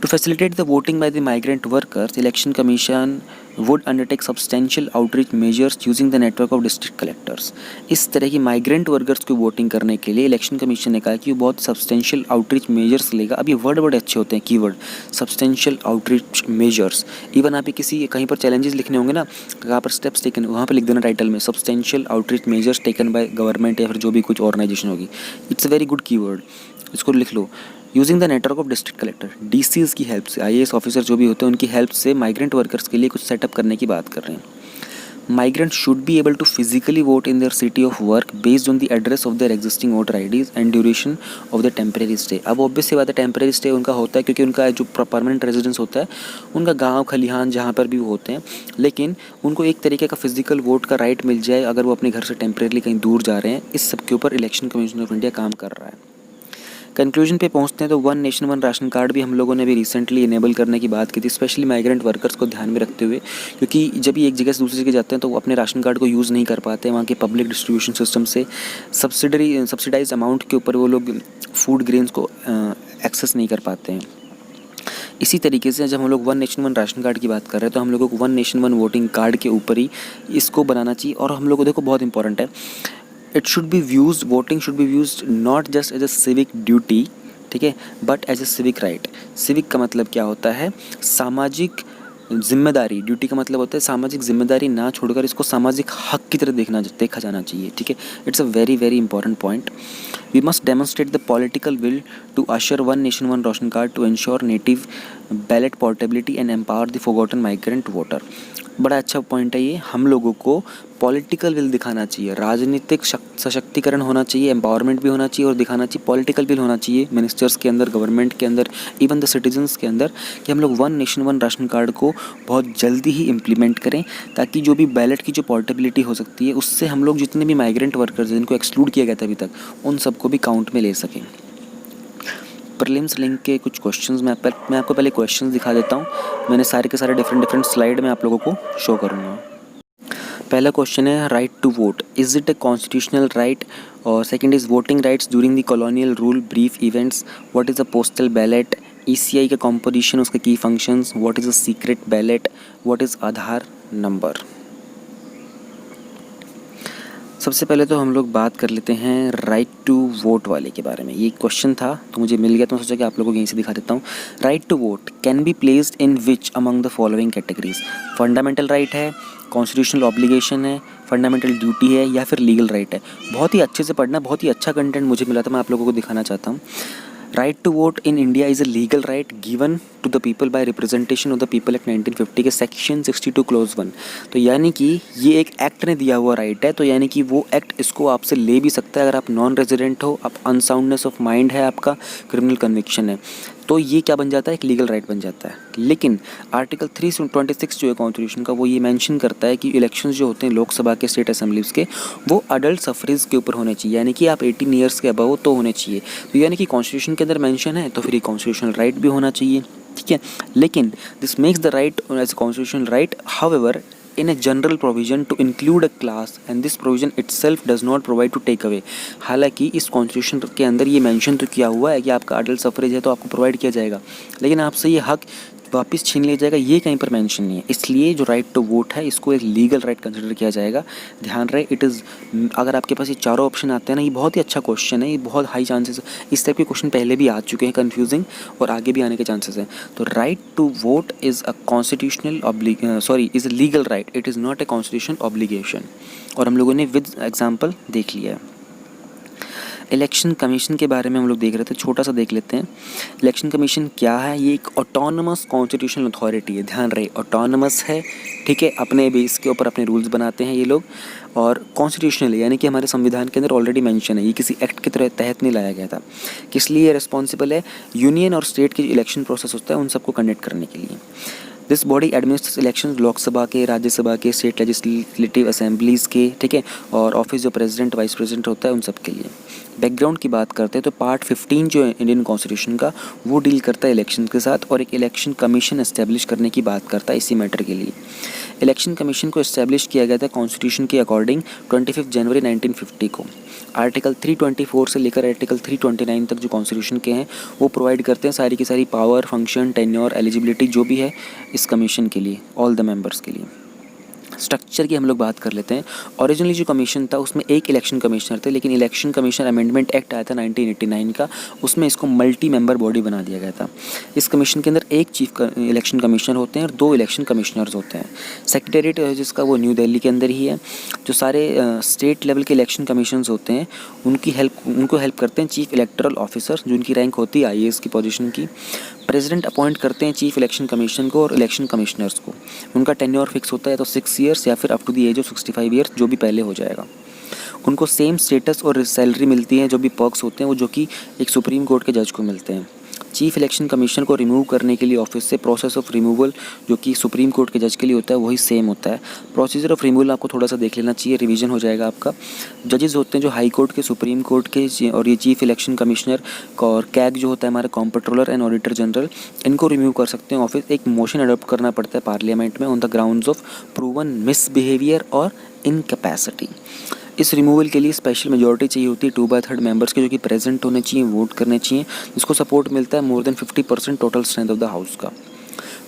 To facilitate the voting by the migrant workers, election commission would undertake substantial outreach measures using the network of district collectors. इस तरह की माइग्रेंट वर्कर्स को वोटिंग करने के लिए इलेक्शन कमीशन ने कहा कि वो बहुत सब्सटेंशियल आउटरीच मेजर्स लेगा। अब ये वर्ड बड़े अच्छे होते हैं, keyword substantial outreach measures. Even आप किसी कहीं पर चैलेंजेस लिखने होंगे ना, कहाँ पर स्टेप्स टेकन, वहाँ पर लिख देना टाइटल में substantial outreach measures taken by government या फिर जो भी कुछ ऑर्गेनाइजेशन होगी। It's a very good keyword, इसको लिख लो। Using the network of district collector, DCs की हेल्प से, आईएएस ऑफिसर जो भी होते हैं उनकी हेल्प से माइग्रेंट वर्कर्स के लिए कुछ सेटअप करने की बात कर रहे हैं। Migrant should be able to physically vote in their city of work based on the address of their existing voter IDs and duration of the temporary stay. अब ऑब्वियस सी बात है, टेम्परेरी स्टे उनका होता है क्योंकि उनका जो परमानेंट रेजिडेंस होता है उनका गाँव खलिहान जहाँ पर भी वो होते हैं, लेकिन उनको एक तरीके का फिजिकल वोट का राइट मिल जाए अगर वो अपने घर से टेम्परेरी कहीं दूर जा रहे हैं। इस सब के ऊपर इलेक्शन कमीशन ऑफ इंडिया काम कर रहा है। कंक्लूजन पे पहुंचते हैं तो one nation one ration card भी हम लोगों ने भी रिसेंटली इनेबल करने की बात की थी, स्पेशली माइग्रेंट वर्कर्स को ध्यान में रखते हुए, क्योंकि जब ये एक जगह से दूसरी जगह जाते हैं तो वो अपने राशन कार्ड को यूज़ नहीं कर पाते। वहाँ के पब्लिक डिस्ट्रीब्यूशन सिस्टम से सब्सिडाइज अमाउंट के ऊपर वो लोग फूड ग्रेन्स को एक्सेस नहीं कर पाते हैं। इसी तरीके से जब हम लोग one nation one ration card की बात कर रहे हैं तो हम लोगों को one nation one voting card के ऊपर ही इसको बनाना चाहिए। और हम लोग को देखो बहुत इंपॉर्टेंट है, it should be views, voting should be views not just as a civic duty, ठीक है, but as a civic right. Civic का मतलब क्या होता है, सामाजिक जिम्मेदारी। ड्यूटी का मतलब होता है सामाजिक जिम्मेदारी ना छोड़कर इसको सामाजिक हक की तरह देखा जाना चाहिए, ठीक है। It's a very very important point. We must demonstrate the political will to usher one nation one ration card to ensure native ballot portability and empower the forgotten migrant voter. बड़ा अच्छा पॉइंट है ये। हम लोगों को political will दिखाना चाहिए, राजनीतिक सशक्तिकरण होना चाहिए, एम्पावरमेंट भी होना चाहिए और दिखाना चाहिए, पॉलिटिकल विल होना चाहिए मिनिस्टर्स के अंदर, गवर्नमेंट के अंदर, इवन द सिटीजन्स के अंदर, कि हम लोग one nation one ration card को बहुत जल्दी ही इम्प्लीमेंट करें, ताकि जो भी बैलेट की जो पोर्टेबिलिटी हो सकती है उससे हम लोग जितने भी माइग्रेंट वर्कर्स हैं जिनको एक्सक्लूड किया गया था अभी तक, उन सबको भी काउंट में ले सकें। प्रीलिम्स लिंक के कुछ क्वेश्चंस मैं आपको पहले क्वेश्चंस दिखा देता हूँ। मैंने सारे के सारे डिफरेंट स्लाइड में आप लोगों को शो करूँगा। पहला क्वेश्चन है right to vote, is it a constitutional right? और second is voting rights during the colonial rule, brief events, what is a postal ballot, ECI का कॉम्पोजिशन, उसके की functions, what is a secret ballot, what is Aadhaar number. सबसे पहले तो हम लोग बात कर लेते हैं राइट टू वोट वाले के बारे में। ये क्वेश्चन था तो मुझे मिल गया तो मैं सोचा कि आप लोगों को यहीं से दिखा देता हूँ। Right to vote can be placed in which among the following categories? Fundamental right है, कॉन्स्टिट्यूशनल ऑब्लिगेशन है, फंडामेंटल ड्यूटी है या फिर लीगल राइट है। बहुत ही अच्छे से पढ़ना, बहुत ही अच्छा कंटेंट मुझे मिला था, मैं आप लोगों को दिखाना चाहता हूँ। Right to vote in India is a legal right given to the people by representation of the people act 1950 के सेक्शन 62 क्लोज 1। तो यानी कि ये एक एक्ट ने दिया हुआ राइट है, तो यानी कि वो एक्ट इसको आपसे ले भी सकता है अगर आप नॉन रेजिडेंट हो, आप अनसाउंडनेस ऑफ माइंड है, आपका क्रिमिनल कन्विक्शन है, तो ये क्या बन जाता है, एक लीगल राइट बन जाता है। लेकिन आर्टिकल 326 जो है कॉन्स्टिट्यूशन का, वो ये मेंशन करता है कि इलेक्शंस जो होते हैं लोकसभा के, स्टेट असेंबलीज के, वो अडल्ट सफरेज के ऊपर होने चाहिए, यानी कि आप 18 ईयर्स के अबव तो होने चाहिए। तो यानी कि कॉन्स्टिट्यूशन के अंदर मेंशन है तो फिर ये कॉन्स्टिट्यूशनल राइट भी होना चाहिए, ठीक है। लेकिन this makes the right as a constitutional right, however in a general provision to include a class and this provision itself does not provide to take away। हालांकि इस कॉन्स्टिट्यूशन के अंदर ये मेंशन तो किया हुआ है कि आपका अडल्ट सफरेज है तो आपको प्रोवाइड किया जाएगा, लेकिन आपसे ये हक वापस छीन लिया जाएगा, ये कहीं पर मेंशन नहीं है। इसलिए जो राइट टू वोट है इसको एक लीगल राइट कंसिडर किया जाएगा। ध्यान रहे, इट इज़, अगर आपके पास ये चारों ऑप्शन आते हैं ना, ये बहुत ही अच्छा क्वेश्चन है, ये बहुत हाई चांसेस, इस टाइप के क्वेश्चन पहले भी आ चुके हैं कन्फ्यूजिंग, और आगे भी आने के चांसेस हैं। तो right to vote is a constitutional is a legal right, it is not a constitutional obligation. और हम लोगों ने विद एग्जाम्पल देख लिया है। इलेक्शन कमीशन के बारे में हम लोग देख रहे थे, छोटा सा देख लेते हैं। इलेक्शन कमीशन क्या है? ये एक ऑटोनमस कॉन्स्टिट्यूशनल अथॉरिटी है, ध्यान रहे ऑटोनमस है, ठीक है। अपने बेस के ऊपर अपने रूल्स बनाते हैं ये लोग, और कॉन्स्टिट्यूशनल यानी कि हमारे संविधान के अंदर ऑलरेडी मेंशन है, ये किसी एक्ट के तहत नहीं लाया गया था। किस लिए रिस्पॉन्सिबल है? यूनियन और स्टेट के जो इलेक्शन प्रोसेस होता है उन सबको कंडक्ट करने के लिए। दिस बॉडी एडमिनिस्ट्रेट्स इलेक्शंस लोकसभा के, राज्यसभा के, स्टेट लेजिस्लेटिव असेंबलीज़ के, ठीक है, और ऑफिस जो प्रेसिडेंट वाइस प्रेसिडेंट होता है उन सब के लिए। बैकग्राउंड की बात करते हैं तो पार्ट 15 जो है इंडियन कॉन्स्टिट्यूशन का, वो डील करता है इलेक्शन के साथ और एक इलेक्शन कमीशन एस्टेब्लिश करने की बात करता है इसी मैटर के लिए। इलेक्शन कमीशन को एस्टेब्लिश किया गया था कॉन्स्टिट्यूशन के अकॉर्डिंग 25 जनवरी 1950 को। आर्टिकल 324 से लेकर आर्टिकल 329 तक जो कॉन्स्टिट्यूशन के हैं वो प्रोवाइड करते हैं सारी की सारी पावर, फंक्शन, टेन्योर, एलिजिबिलिटी जो भी है इस कमीशन के लिए, ऑल द मेंबर्स के लिए। स्ट्रक्चर की हम लोग बात कर लेते हैं। ओरिजिनली जो कमीशन था उसमें एक इलेक्शन कमिश्नर थे, लेकिन इलेक्शन कमीशन अमेंडमेंट एक्ट आया था 1989 का, उसमें इसको मल्टी मेंबर बॉडी बना दिया गया था। इस कमीशन के अंदर एक चीफ इलेक्शन कमिश्नर होते हैं और 2 इलेक्शन कमिश्नर्स होते हैं। सेक्रेटेरिएट जिसका वो न्यू दिल्ली के अंदर ही है। जो सारे स्टेट लेवल के इलेक्शन कमीशंस होते हैं उनको हेल्प करते हैं चीफ इलेक्टरल ऑफिसर, जिनकी रैंक होती है IAS की पोजीशन की। प्रेसिडेंट अपॉइंट करते हैं चीफ इलेक्शन कमीशन को और इलेक्शन कमिश्नर्स को। उनका टेन्योर फिक्स होता है तो 6 ईयर्स या फिर up to the age of 65 years, जो भी पहले हो जाएगा। उनको सेम स्टेटस और सैलरी मिलती है, जो भी पर्क्स होते हैं वो जो कि एक सुप्रीम कोर्ट के जज को मिलते हैं। चीफ इलेक्शन कमीशन को रिमूव करने के लिए ऑफिस से प्रोसेस ऑफ रिमूवल जो कि सुप्रीम कोर्ट के जज के लिए होता है वही सेम होता है। प्रोसीजर ऑफ रिमूवल आपको थोड़ा सा देख लेना चाहिए, रिवीजन हो जाएगा आपका। जजेस होते हैं जो हाई कोर्ट के, सुप्रीम कोर्ट के, और ये चीफ इलेक्शन कमिश्नर और कैग जो होता है हमारा कॉम्पट्रोलर एंड ऑडिटर जनरल, इनको रिमूव कर सकते हैं ऑफिस। एक मोशन अडॉप्ट करना पड़ता है पार्लियामेंट में on the grounds of proven misbehaviour और इनकैपेसिटी। इस रिमूवल के लिए स्पेशल मेजॉरिटी चाहिए होती है 2/3 मेंबर्स के, जो कि प्रेजेंट होने चाहिए, वोट करने चाहिए, जिसको सपोर्ट मिलता है more than 50% total strength of the house का।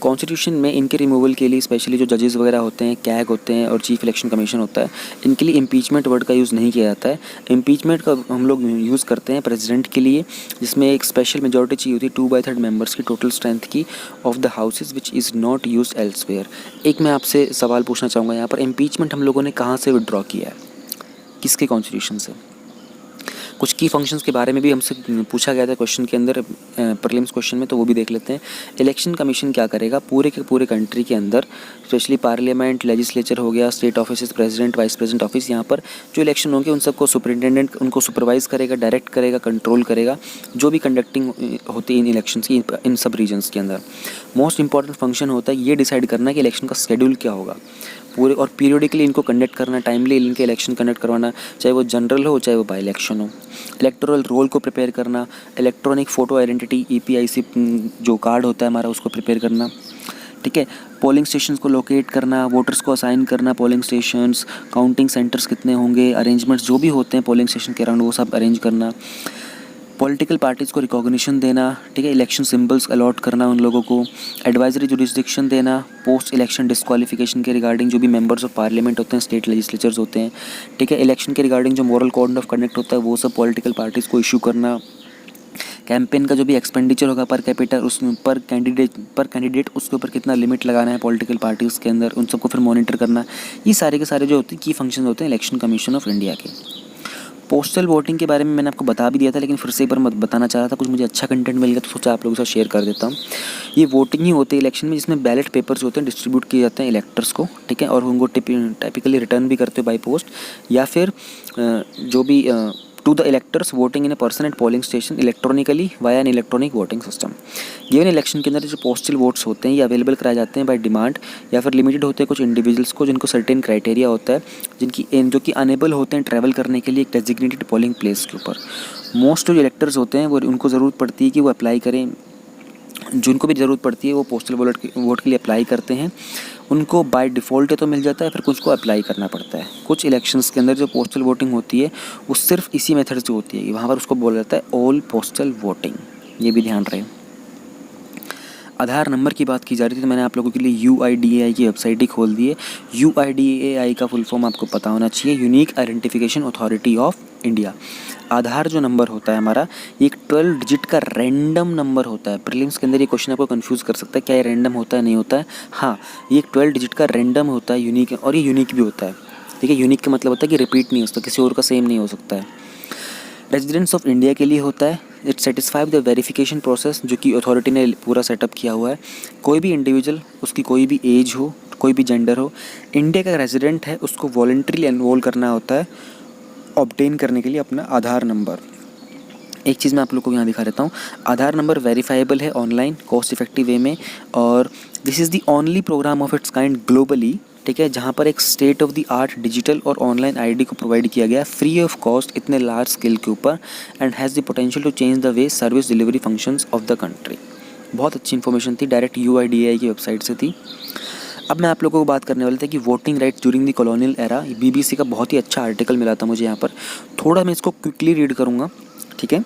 कॉन्स्टिट्यूशन में इनके रिमूवल के लिए स्पेशली जो जजेस वगैरह होते हैं, कैग होते हैं और चीफ इलेक्शन कमीशन होता है, इनके लिए इम्पीचमेंट वर्ड का यूज़ नहीं किया जाता है। इम्पीचमेंट का हम लोग यूज़ करते हैं प्रेसिडेंट के लिए, जिसमें एक स्पेशल मेजॉरिटी चाहिए होती है 2/3 मेंबर्स की टोटल स्ट्रेंथ की of the houses which is not use elsewhere. एक मैं आपसे सवाल पूछना चाहूँगा यहाँ पर, इम्पीचमेंट हम लोगों ने कहाँ से विड्रॉ किया है, किसके कॉन्स्टिट्यूशन से? कुछ की फंक्शंस के बारे में भी हमसे पूछा गया था क्वेश्चन के अंदर, प्रीलिम्स क्वेश्चन में, तो वो भी देख लेते हैं। इलेक्शन कमीशन क्या करेगा पूरे के पूरे कंट्री के अंदर, स्पेशली पार्लियामेंट, लेजिस्लेचर हो गया, state office, president, vice president office, यहाँ पर जो इलेक्शन होंगे उन सबको सुपरिटेंडेंट उनको सुपरवाइज करेगा, डायरेक्ट करेगा, कंट्रोल करेगा, जो भी कंडक्टिंग होती है इन इलेक्शन की इन सब रीजन्स के अंदर। मोस्ट इंपॉर्टेंट फंक्शन होता है ये डिसाइड करना कि इलेक्शन का शेड्यूल क्या होगा पूरे, और पीरियडिकली इनको कंडक्ट करना, टाइमली इनके इलेक्शन कंडक्ट करवाना, चाहे वो जनरल हो चाहे वो बाई इलेक्शन हो। इलेक्टोरल रोल को प्रिपेयर करना, इलेक्ट्रॉनिक फ़ोटो आइडेंटिटी EPIC जो कार्ड होता है हमारा उसको प्रिपेयर करना, ठीक है। पोलिंग स्टेशंस को लोकेट करना, वोटर्स को असाइन करना, पोलिंग स्टेशंस, काउंटिंग सेंटर्स कितने होंगे, अरेंजमेंट्स जो भी होते हैं पोलिंग स्टेशन के अराउंड वो सब अरेंज करना, पॉलिटिकल पार्टीज़ को रिकॉग्निशन देना, ठीक है, इलेक्शन सिंबल्स अलॉट करना उन लोगों को, एडवाइजरी जुरिस्डिक्शन देना, पोस्ट इलेक्शन डिस्क्वालिफिकेशन के रिगार्डिंग जो भी मेंबर्स ऑफ पार्लियामेंट होते हैं, स्टेट लेजिस्लेचर्स होते हैं, ठीक है, इलेक्शन के रिगार्डिंग जो मॉरल कोड ऑफ कंडक्ट होता है वो सब पॉलिटिकल पार्टीज़ को इशू करना, कैंपेन का जो भी एक्सपेंडिचर होगा पर कैपिटा, उस पर कैंडिडेट उसके ऊपर कितना लिमिट लगाना है पॉलिटिकल पार्टीज़ के अंदर, उन सबको फिर मॉनिटर करना। ये सारे के सारे जो होते हैं की फंक्शन होते हैं इलेक्शन कमीशन ऑफ इंडिया के। पोस्टल वोटिंग के बारे में मैंने आपको बता भी दिया था, लेकिन फिर से एक बार मत बताना चाह रहा था, कुछ मुझे अच्छा कंटेंट मिल गया तो सोचा आप लोगों के साथ शेयर कर देता हूँ। ये वोटिंग ही होती है इलेक्शन में, जिसमें बैलेट पेपर्स होते हैं डिस्ट्रीब्यूट किए जाते हैं इलेक्टर्स को, ठीक है, और उनको टाइपिकली रिटर्न भी करते हो बाई पोस्ट, या फिर जो भी to the electors voting in a person at polling station electronically via an electronic voting system. Given election के अंदर जो पोस्टल वोट्स होते हैं ये अवेलेबल कराए जाते हैं बाय डिमांड, या फिर लिमिटेड होते हैं कुछ इंडिविजुअल्स को जिनको सर्टेन क्राइटेरिया होता है, जो कि अनेबल होते हैं ट्रैवल करने के लिए एक डेजिग्नेटेड पोलिंग प्लेस के ऊपर। मोस्ट जो इलेक्टर्स होते हैं वो उनको ज़रूरत पड़ती है कि वो अप्लाई करें, जिनको भी ज़रूरत पड़ती है वो पोस्टल वोट के लिए अप्लाई करते हैं। उनको बाय डिफ़ॉल्ट तो मिल जाता है, फिर कुछ को अप्लाई करना पड़ता है। कुछ इलेक्शंस के अंदर जो पोस्टल वोटिंग होती है वो सिर्फ इसी मेथड से होती है, वहाँ पर उसको बोला जाता है ऑल पोस्टल वोटिंग, ये भी ध्यान रहे। आधार नंबर की बात की जा रही थी तो मैंने आप लोगों के लिए UIDAI की वेबसाइट ही खोल दी है। UIDAI का फुल फॉर्म आपको पता होना चाहिए, unique identification authority of India. Aadhaar जो नंबर होता है हमारा, ये एक 12 डिजिट का रैंडम नंबर होता है। प्रीलिम्स के अंदर ये क्वेश्चन आपको कंफ्यूज कर सकता है, क्या ये रैंडम होता है नहीं होता है। हाँ, ये एक 12 डिजिट का रैंडम होता है, यूनिक है, और ये यूनिक भी होता है, ठीक है। यूनिक का मतलब होता है कि रिपीट नहीं हो सकता, किसी और का सेम नहीं हो सकता है। रेजिडेंट्स ऑफ इंडिया के लिए होता है। It satisfy the verification process जो कि अथॉरिटी ने पूरा सेटअप किया हुआ है। कोई भी इंडिविजुअल, उसकी कोई भी एज हो, कोई भी जेंडर हो, इंडिया का रेजिडेंट है, उसको वॉलंटरीली एनरोल करना होता है ऑब्टेन करने के लिए अपना आधार नंबर। एक चीज़ मैं आप लोग को यहाँ दिखा देता हूँ, आधार नंबर वेरीफाइबल है ऑनलाइन कॉस्ट इफेक्टिव वे में, और this is the only program of its kind globally ठीक है, जहाँ पर एक state of the art digital और ऑनलाइन आईडी को प्रोवाइड किया गया फ्री ऑफ कॉस्ट इतने लार्ज स्केल के ऊपर, and has the potential to change the way service delivery functions of the country. बहुत अच्छी इन्फॉर्मेशन थी, डायरेक्ट UIDAI की वेबसाइट से थी। अब मैं आप लोगों को बात करने वाले थे कि voting rights during the colonial era. BBC का बहुत ही अच्छा आर्टिकल मिला था मुझे यहाँ पर, थोड़ा मैं इसको क्विकली रीड करूँगा, ठीक है।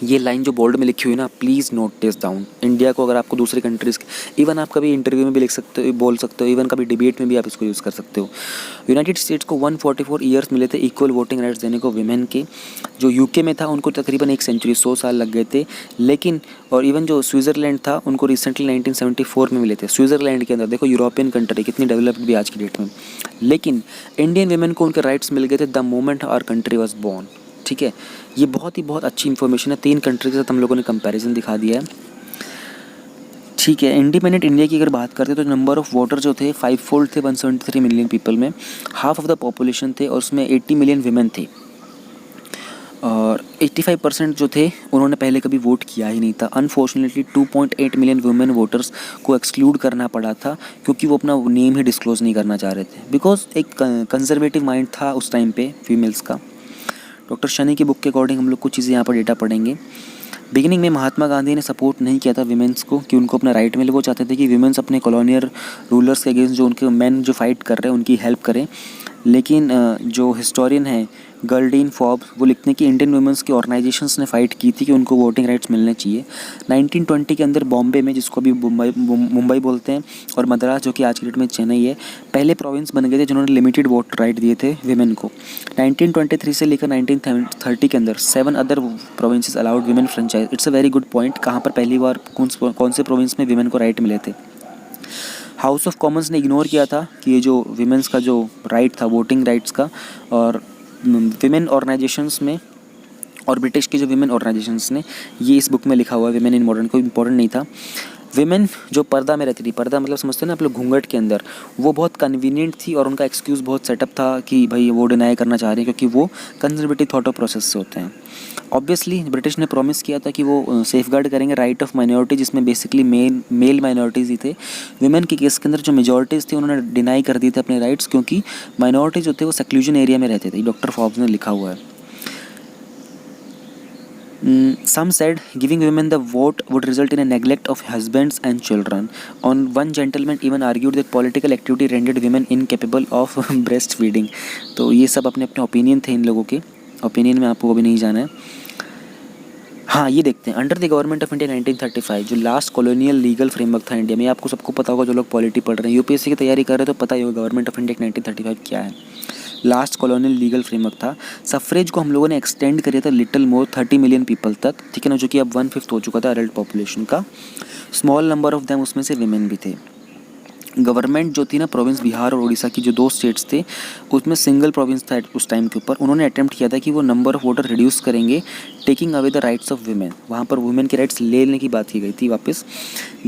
ये लाइन जो बोल्ड में लिखी हुई है ना, please note this down. India को अगर आपको दूसरी कंट्रीज़, इवन आप कभी इंटरव्यू में भी लिख सकते हो, बोल सकते हो, इवन कभी डिबेट में भी आप इसको यूज़ कर सकते हो। यूनाइटेड स्टेट्स को 144 ईयर्स मिले थे इक्वल वोटिंग राइट्स देने को विमेन के। जो UK में था उनको तकरीबन 1 सेंचुरी 100 साल लग गए थे, लेकिन और इवन जो स्विट्ज़रलैंड था उनको रिसेंटली 1974 में मिले थे। स्विट्ज़रलैंड के अंदर देखो, यूरोपियन कंट्री कितनी डेवलप्ड भी आज की डेट में, लेकिन इंडियन विमेन को उनके राइट्स मिल गए थे the moment our country was born, ठीक है। ये बहुत अच्छी इन्फॉर्मेशन है, 3 कंट्री के साथ हम लोगों ने कंपैरिजन दिखा दिया है, ठीक है। इंडिपेंडेंट इंडिया की अगर बात करते तो नंबर ऑफ़ वोटर जो थे 5 फोल्ड थे 173 मिलियन पीपल में, हाफ ऑफ द पॉपुलेशन थे और उसमें 80 मिलियन विमेन थे, और 85% जो थे उन्होंने पहले कभी वोट किया ही नहीं था। अनफॉर्चुनेटली 2.8 मिलियन वुमेन वोटर्स को एक्सक्लूड करना पड़ा था, क्योंकि वो अपना नेम ही डिस्क्लोज़ नहीं करना चाह रहे थे, बिकॉज एक कंजर्वेटिव माइंड था उस टाइम पे फीमेल्स का। डॉक्टर शनी की बुक के अकॉर्डिंग हम लोग कुछ चीज़ें यहाँ पर डेटा पढ़ेंगे। बिगिनिंग में महात्मा गांधी ने सपोर्ट नहीं किया था विमेंस को कि उनको अपना राइट मिले। वो चाहते थे कि विमेंस अपने कॉलोनियल रूलर्स के अगेंस्ट जो उनके मैन जो फाइट कर रहे हैं उनकी हेल्प करें, लेकिन जो हिस्टोरियन है गर्ल्डीन फॉब्स, वो लिखते हैं कि इंडियन वुमेंस की ऑर्गेनाइजेशंस ने फ़ाइट की थी कि उनको वोटिंग राइट्स मिलने चाहिए। 1920 के अंदर बॉम्बे में, जिसको अभी मुंबई बोलते हैं, और मद्रास जो कि आज की डेट में चेन्नई है, पहले प्रोविंस बन गए थे जिन्होंने लिमिटेड वोट राइट दिए थे विमेन को। 1923 से लेकर 1930 के अंदर 7 other provinces allowed women franchise. It's a very good point, कहाँ पर पहली बार कौन से प्रोविंस में विमेन को राइट मिले थे। हाउस ऑफ कॉमन्स ने इग्नोर किया था कि ये जो विमेंस का जो राइट था वोटिंग राइट्स का, और विमेन ऑर्गेनाइजेशंस में और ब्रिटिश की जो विमेन ऑर्गेनाइजेशंस ने, ये इस बुक में लिखा हुआ है विमेन इन मॉडर्न, कोई इंपॉर्टेंट नहीं था। विमेन जो पर्दा में रहती थी, पर्दा मतलब समझते हैं ना आप लोग, घूंघट के अंदर, वो बहुत कन्वीनियंट थी और उनका एक्सक्यूज़ बहुत सेटअप था कि भाई वो डिनाई करना चाह रहे हैं क्योंकि वो कंजर्वेटिव थॉट ऑफ प्रोसेस से होते हैं। ऑब्वियसली ब्रिटिश ने प्रॉमिस किया था कि वो सेफगार्ड करेंगे राइट ऑफ माइनॉरिटी, जिसमें बेसिकली मेल माइनॉरिटीज़ ही थे। विमेन के केस के अंदर जो मेजॉरिटीज़ थी उन्होंने डिनाई कर दिए थे अपने राइट्स, क्योंकि माइनॉरिटी जो थे वो सेक्लूजन एरिया में रहते थे। डॉक्टर फॉब्स ने लिखा हुआ है। Some said giving women the vote would result in a neglect of husbands and children. One gentleman even argued that political activity rendered women incapable of breastfeeding. तो ये सब अपने अपने ओपिनियन थे इन लोगों के, ओपिनियन में आपको अभी नहीं जाना है। हाँ, ये देखते हैं। Under the government of India 1935, जो लास्ट कॉलोनियल लीगल फ्रेमवर्क था इंडिया में, आपको सबको पता होगा जो लोग पॉलिटी पढ़ रहे हैं, UPSC की तैयारी कर रहे हैं तो पता ही होगा गवर्नमेंट ऑफ इंडिया 1935 क्या है। लास्ट कॉलोनियल लीगल फ्रेमवर्क था। सफ्रेज को हम लोगों ने एक्सटेंड किया था लिटिल मोर 30 मिलियन पीपल तक, ठीक है ना, जो कि अब 1/5 हो चुका था एडल्ट पॉपुलेशन का। स्मॉल नंबर ऑफ देम, उसमें से विमेन भी थे। गवर्नमेंट जो थी ना, प्रोविंस बिहार और उड़ीसा की जो 2 स्टेट्स थे, उसमें सिंगल प्रोविंस था उस टाइम के ऊपर। उन्होंने अटेम्प्ट किया था कि वो नंबर ऑफ वोटर रिड्यूस करेंगे, taking away the rights of women. वहाँ पर वुमेन के राइट्स लेने की बात की गई थी वापस।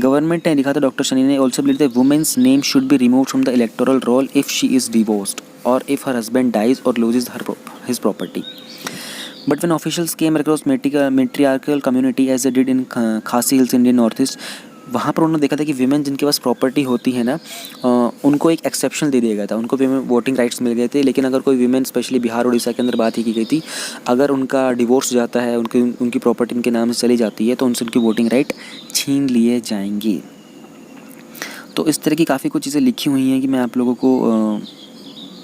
गवर्नमेंट ने लिखा था, डॉक्टर शनी ने also believe that women's name should be removed from the electoral roll if she is divorced और इफ हर हस्बैंड डाइज और loses his property. But when officials came across matriarchal community as they did in खासी hills Indian north east, वहाँ पर उन्होंने देखा था कि women जिनके पास प्रॉपर्टी होती है ना, उनको एक एक्सेप्शन दे दिया गया था, उनको विमेन वोटिंग राइट्स मिल गए थे। लेकिन अगर कोई विमेन, स्पेशली बिहार उड़ीसा के अंदर बात ही की गई थी, अगर उनका डिवोर्स जाता है, उनकी प्रॉपर्टी उनके नाम से चली जाती है, तो उनसे उनकी वोटिंग राइट छीन लिए जाएंगी। तो इस तरह की काफ़ी कुछ चीज़ें लिखी हुई हैं कि मैं आप लोगों को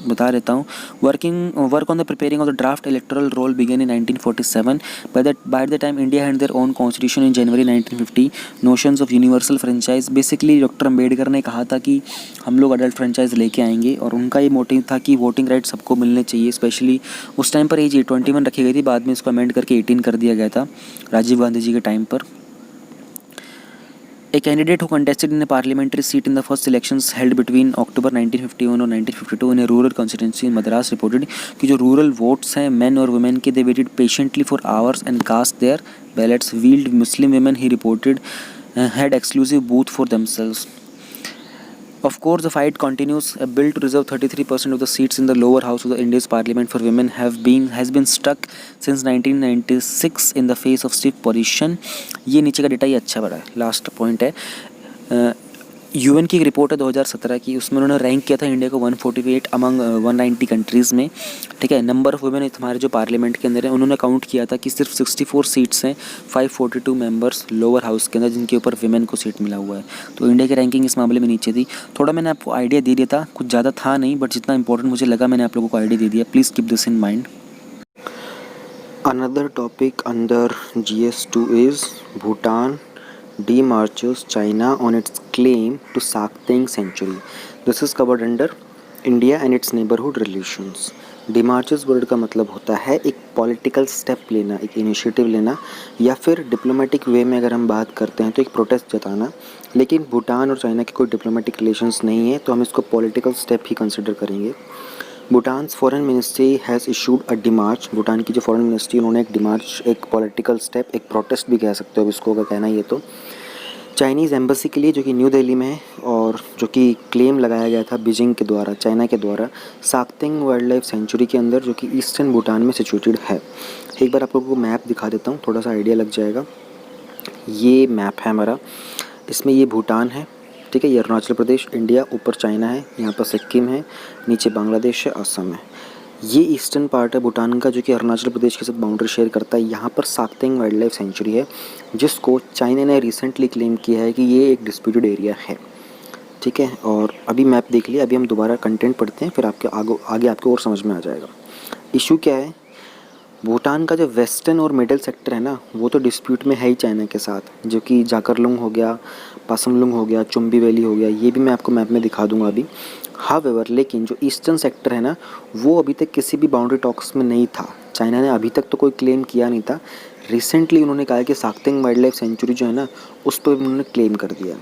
बता देता हूँ। Work on the preparing of the draft electoral roll began in 1947। By the time India had their own constitution in January 1950। Notions of universal franchise, basically doctor Ambedkar ने कहा था कि हम लोग अडल्ट फ्रेंचाइज लेके आएंगे, और उनका ये मोटिव था कि वोटिंग राइट सबको मिलने चाहिए। स्पेशली उस टाइम पर एज 21 रखी गई थी, बाद में इसको अमेंड करके 18 कर दिया गया था राजीव गांधी जी के टाइम पर। A candidate who contested in a parliamentary seat in the first elections held between October 1951 और 1952 in a rural constituency in Madras reported कि जो rural votes हैं men और women के, they waited patiently for hours and cast their ballots. Wheeled Muslim women, he reported, had exclusive booth for themselves. Of course, the fight continues. A bill to reserve 33% of the seats in the lower house of the India's parliament for women has been stuck since 1996 in the face of stiff opposition. ये नीचे का data ये अच्छा बड़ा है, last point है। UN की एक रिपोर्ट है 2017 की, उसमें उन्होंने रैंक किया था इंडिया को 148 अमंग 190 कंट्रीज़ में। ठीक है, नंबर ऑफ़ वुमेन हमारे जो पार्लियामेंट के अंदर है, उन्होंने काउंट किया था कि सिर्फ 64 सीट्स हैं, 542 मेंबर्स लोअर हाउस के अंदर जिनके ऊपर विमेन को सीट मिला हुआ है। तो इंडिया की रैंकिंग इस मामले में नीचे थी। थोड़ा मैंने आपको आइडिया दे दिया था, कुछ ज़्यादा था नहीं, बट जितना इंपॉर्टेंट मुझे लगा मैंने आप लोगों को आइडिया दे दिया। Please keep this in mind. Another topic under GS2 is Bhutan demarches China on its claim to Sakteng Sanctuary. This is covered under India and its neighborhood relations. Demarches word का मतलब होता है एक political step लेना, एक initiative लेना, या फिर डिप्लोमेटिक वे में अगर हम बात करते हैं तो एक प्रोटेस्ट जताना। लेकिन भूटान और चाइना के कोई डिप्लोमेटिक रिलेशंस नहीं है, तो हम इसको पॉलिटिकल स्टेप ही कंसिडर करेंगे। Bhutan's foreign ministry has issued a demarche. Bhutan की जो फॉरेन मिनिस्ट्री, उन्होंने एक डिमार्च, एक पॉलिटिकल स्टेप, एक प्रोटेस्ट भी कह सकते हो इसको अगर कहना ही है तो, चाइनीज़ एम्बेसी के लिए जो कि न्यू दिल्ली में है, और जो कि क्लेम लगाया गया था बीजिंग के द्वारा, चाइना के द्वारा, साक्तेंग वाइल्ड लाइफ सेंचुरी के अंदर, जो कि ईस्टर्न भूटान में सिचुएटेड है। एक बार आप लोगों को मैप दिखा देता हूँ, थोड़ा सा आइडिया लग जाएगा। ये मैप है हमारा, इसमें ये भूटान है, ठीक है, ये अरुणाचल प्रदेश, इंडिया, ऊपर चाइना है, यहाँ पर सिक्किम है, नीचे बांग्लादेश है, असम है। ये ईस्टर्न पार्ट है भूटान का, जो कि अरुणाचल प्रदेश के साथ बाउंड्री शेयर करता है। यहाँ पर साक्तेंग वाइल्ड लाइफ सेंचुरी है, जिसको चाइना ने रिसेंटली क्लेम किया है कि ये एक डिस्प्यूटेड एरिया है। ठीक है, और अभी मैप देख लिया, अभी हम दोबारा कंटेंट पढ़ते हैं, फिर आपके आगे आपको और समझ में आ जाएगा। इशू क्या है, भूटान का जो वेस्टर्न और मिडल सेक्टर है ना, वो तो डिस्प्यूट में है ही चाइना के साथ, जो कि जाकरलुंग हो गया, पासमलुंग हो गया, चुम्बी वैली हो गया, ये भी मैं आपको मैप में दिखा दूंगा अभी। हावेवर, लेकिन जो ईस्टर्न सेक्टर है ना, वो अभी तक किसी भी बाउंड्री टॉक्स में नहीं था। चाइना ने अभी तक तो कोई क्लेम किया नहीं था। रिसेंटली उन्होंने कहा कि साक्तेंग वाइल्ड लाइफ सेंचुरी जो है ना, उस पर उन्होंने क्लेम कर दिया।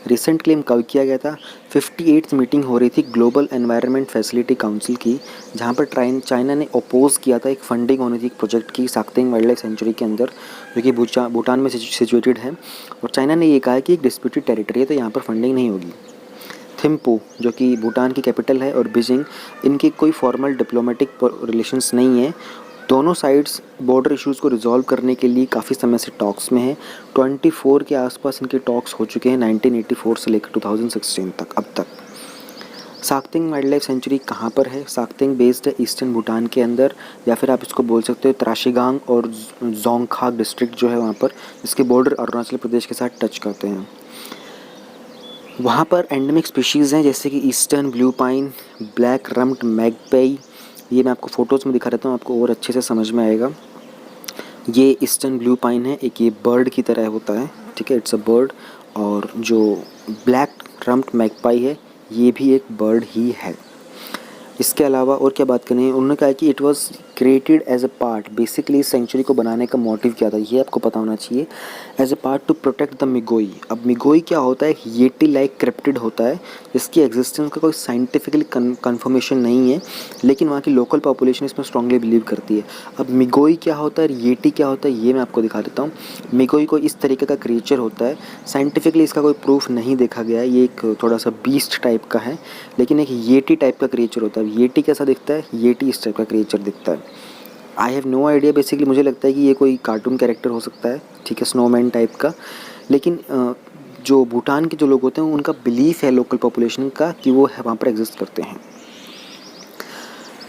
रिसेंट क्लेम कब किया गया था, 58th मीटिंग हो रही थी ग्लोबल एनवायरनमेंट फैसिलिटी काउंसिल की, जहाँ पर चाइना ने अपोज किया था, एक फंडिंग होनी थी एक प्रोजेक्ट की साक्तेंग वाइल्ड लाइफ सेंचुरी के अंदर, जो कि भूटान में सिचुएटेड है। और चाइना ने ये कहा कि एक डिस्प्यूटेड टेरिटरी है, तो यहाँ पर फंडिंग नहीं होगी। थिम्पू, जो कि भूटान की कैपिटल है, और बीजिंग, इनकी कोई फॉर्मल डिप्लोमेटिक रिलेशंस नहीं है। दोनों साइड्स बॉर्डर इश्यूज़ को रिजॉल्व करने के लिए काफ़ी समय से टॉक्स में है। 24 के आसपास इनके टॉक्स हो चुके हैं, 1984 से लेकर 2016 तक, अब तक। साक्तेंग वाइल्ड लाइफ सेंचुरी कहाँ पर है, साक्तेंग बेस्ड है ईस्टर्न भूटान के अंदर, या फिर आप इसको बोल सकते हो त्राशिगांग और जोंगखाग डिस्ट्रिक्ट जो है वहाँ पर, जिसके बॉर्डर अरुणाचल प्रदेश के साथ टच करते हैं। वहाँ पर एंडेमिक स्पीशीज़ हैं, जैसे कि eastern blue pine, black rumped magpie. ये मैं आपको फ़ोटोज़ में दिखा देता हूँ, आपको और अच्छे से समझ में आएगा। ये ईस्टर्न ब्लू पाइन है, एक ये बर्ड की तरह होता है, ठीक है, इट्स अ बर्ड। और जो ब्लैक रम्ड मैगपाई है, ये भी एक बर्ड ही है। इसके अलावा और क्या बात करनी है, उन्होंने कहा कि it was created as a part, basically इस सेंचुरी को बनाने का मोटिव क्या था, ये आपको पता होना चाहिए। As a part to protect the migoi. अब मिगोई क्या होता है, येटी लाइक क्रिप्टिड होता है, जिसकी एग्जिस्टेंस का कोई साइंटिफिकली कन्फर्मेशन नहीं है, लेकिन वहाँ की लोकल पॉपुलेशन इसमें स्ट्रांगली बिलीव करती है। अब मिगोई क्या होता है, येटी क्या होता है, ये मैं आपको दिखा देता हूँ। मिगोई कोई इस तरीके का क्रिएचर होता है, साइंटिफिकली इसका कोई प्रूफ नहीं देखा गया है, ये एक थोड़ा सा बीस्ट टाइप का है, लेकिन एक येटी टाइप का क्रिएचर होता है। येटी कैसा दिखता है, येटी इस टाइप का क्रिएचर दिखता है। I have no idea, basically मुझे लगता है कि ये कोई कार्टून कैरेक्टर हो सकता है, ठीक है, स्नोमैन टाइप का। लेकिन जो भूटान के जो लोग होते हैं, उनका बिलीफ है लोकल पॉपुलेशन का कि वो वहाँ पर एग्जिस्ट करते हैं।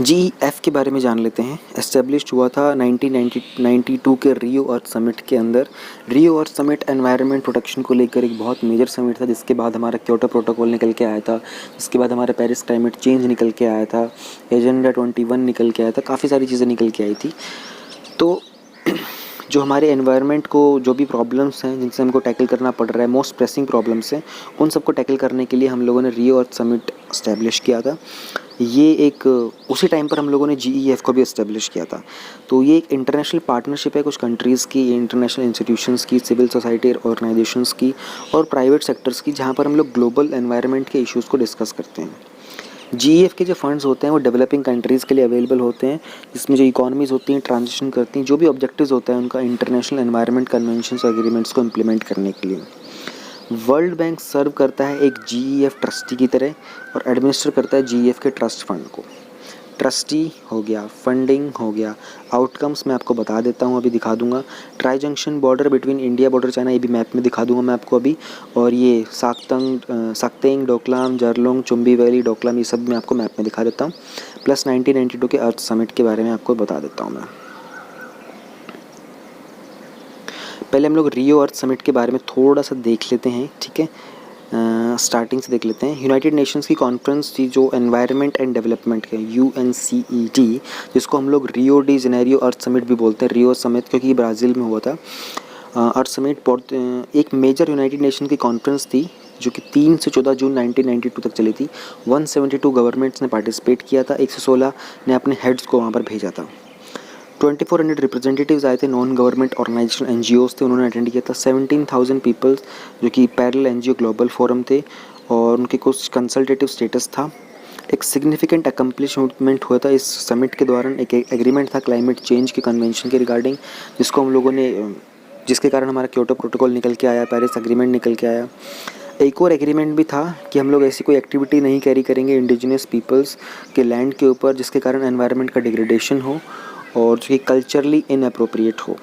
GEF के बारे में जान लेते हैं। एस्टेब्लिश्ड हुआ था 1992 के रियो अर्थ समिट के अंदर। रियो अर्थ समिट एनवायरनमेंट प्रोटेक्शन को लेकर एक बहुत मेजर समिट था, जिसके बाद हमारा क्योटो प्रोटोकॉल निकल के आया था, जिसके बाद हमारा पेरिस क्लाइमेट चेंज निकल के आया था, एजेंडा 21 निकल के आया था, काफ़ी सारी चीज़ें निकल के आई थी। तो जो हमारे एनवायरनमेंट को जो भी प्रॉब्लम्स हैं जिनसे हमको टैकल करना पड़ रहा है, मोस्ट प्रेसिंग प्रॉब्लम्स हैं, उन सबको टैकल करने के लिए हम लोगों ने रियो अर्थ समिट इस्टेब्लिश किया था। ये एक उसी टाइम पर हम लोगों ने GEF को भी इस्टेब्लिश किया था। तो ये एक इंटरनेशनल पार्टनरशिप है कुछ कंट्रीज़ की, इंटरनेशनल इंस्टीट्यूशंस की, सिविल सोसाइटी ऑर्गेनाइजेशंस की और प्राइवेट सेक्टर्स की, जहाँ पर हम लोग ग्लोबल एनवायरनमेंट के इश्यूज़ को डिस्कस करते हैं। GEF के जो फंड्स होते हैं वो डेवलपिंग कंट्रीज़ के लिए अवेलेबल होते हैं, जिसमें जो इकोनॉमीज़ होती हैं ट्रांजिशन करती हैं, जो भी ऑब्जेक्टिव्स होता है उनका इंटरनेशनल एनवायरनमेंट कन्वेंशंस एग्रीमेंट्स को इम्प्लीमेंट करने के लिए। वर्ल्ड बैंक सर्व करता है एक GEF ट्रस्टी की तरह और एडमिनिस्टर करता है GEF के ट्रस्ट फंड को। ट्रस्टी हो गया, फंडिंग हो गया, आउटकम्स मैं आपको बता देता हूँ, अभी दिखा दूंगा। Tri junction border between India border China, ये भी मैप में दिखा दूंगा मैं आपको अभी। और ये साक्तेंग, डोकलाम, जरलोंग, चुम्बी वैली, डोकलाम, ये सब मैं आपको मैप में दिखा देता हूँ। प्लस 1992 के अर्थ समिट के बारे में आपको बता देता हूँ मैं। पहले हम लोग रियो अर्थ समिट के बारे में थोड़ा सा देख लेते हैं, ठीक है। स्टार्टिंग से देख लेते हैं। यूनाइटेड नेशंस की कॉन्फ्रेंस थी जो एनवायरनमेंट एंड डेवलपमेंट के, UNCED, जिसको हम लोग रियो डी जेनेरियो अर्थ समिट भी बोलते हैं, रियो समिट, क्योंकि ये ब्राज़ील में हुआ था। अर्थ समिट एक मेजर यूनाइटेड नेशन की कॉन्फ्रेंस थी जो कि 3 से 14 जून 1992 तक चली थी। 172 गवर्नमेंट्स ने पार्टिसिपेट किया था, 116 ने अपने हेड्स को वहाँ पर भेजा था। 2400 रिप्रेजेंटेटिव्स आए थे, नॉन गवर्नमेंट ऑर्गेनाइजेशन NGOs थे, उन्होंने अटेंड किया था। 17,000 पीपल्स जो कि पैरेलल NGO ग्लोबल फोरम थे और उनके कुछ कंसल्टेटिव स्टेटस था। एक सिग्निफिकेंट अकम्पलिशमेंट हुआ था इस समिट के दौरान। एक एग्रीमेंट था क्लाइमेट चेंज के कन्वेंशन के रिगार्डिंग, जिसको हम लोगों ने, जिसके कारण हमारा क्योटो प्रोटोकॉल निकल के आया, पेरिस एग्रीमेंट निकल के आया। एक और एग्रीमेंट भी था कि हम लोग ऐसी कोई एक्टिविटी नहीं कैरी करेंगे इंडिजिनस पीपल्स के लैंड के ऊपर जिसके कारण एनवायरनमेंट का डिग्रेडेशन हो और जो कि कल्चरली इनअप्रोप्रिएट हो।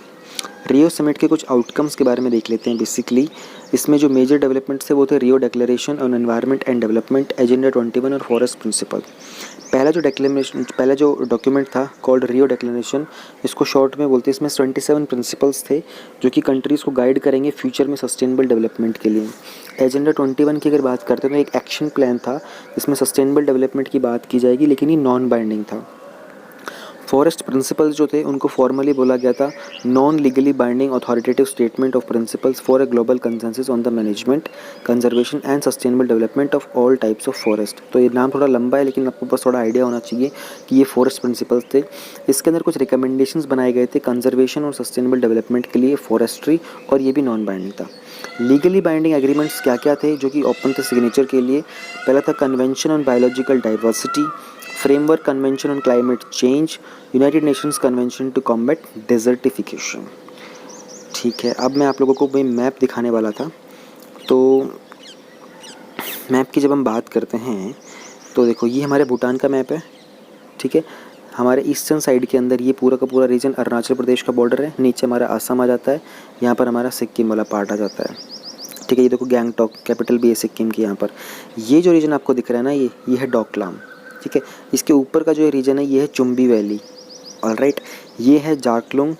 रियो समिट के कुछ आउटकम्स के बारे में देख लेते हैं। बेसिकली इसमें जो मेजर डेवलपमेंट्स थे वो थे Rio declaration on environment and development, agenda 21 और फॉरेस्ट प्रिंसिपल। पहला जो डॉक्यूमेंट था कॉल्ड रियो डिक्लेरेशन, इसको शॉर्ट में बोलते हैं। इसमें 27 प्रिंसिपल्स थे जो कि कंट्रीज़ को गाइड करेंगे फ्यूचर में सस्टेनेबल डेवलपमेंट के लिए। एजेंडा 21 की अगर बात करते हैं तो एक एक्शन प्लान था जिसमें सस्टेनेबल डेवलपमेंट की बात की जाएगी, लेकिन ये नॉन बाइंडिंग था। फॉरेस्ट प्रिंसिपल्स जो थे उनको फॉर्मली बोला गया था non legally binding authoritative statement of principles for a global consensus on the management, conservation and sustainable development of all types of forest. तो ये नाम थोड़ा लंबा है लेकिन आपको बस थोड़ा आइडिया होना चाहिए कि ये फॉरेस्ट प्रिंसिपल्स थे। इसके अंदर कुछ रिकमेंडेशंस बनाए गए थे कंजर्वेशन और सस्टेनेबल डेवलपमेंट के लिए फॉरेस्ट्री, और ये भी नॉन बाइंडिंग था। लीगली बाइंडिंग एग्रीमेंट्स क्या क्या थे जो कि ओपन थे सिग्नेचर के लिए? पहला था convention on biological diversity, framework convention on climate change, United Nations convention to combat desertification. ठीक है, अब मैं आप लोगों को वही मैप दिखाने वाला था। तो मैप की जब हम बात करते हैं तो देखो ये हमारे भूटान का मैप है, ठीक है। हमारे ईस्टर्न साइड के अंदर ये पूरा का पूरा रीजन अरुणाचल प्रदेश का बॉर्डर है, नीचे हमारा असम आ जाता है, यहाँ पर हमारा सिक्किम वाला पार्ट आ जाता है, ठीक है। ये देखो गैंगटॉक कैपिटल भी है सिक्किम की यहाँ पर। ये जो रीजन आपको दिख रहा है ना, ये है डोकलाम, ठीक है। इसके ऊपर का जो रीजन है ये है चुम्बी वैली, ऑलराइट। ये है जारलोंग,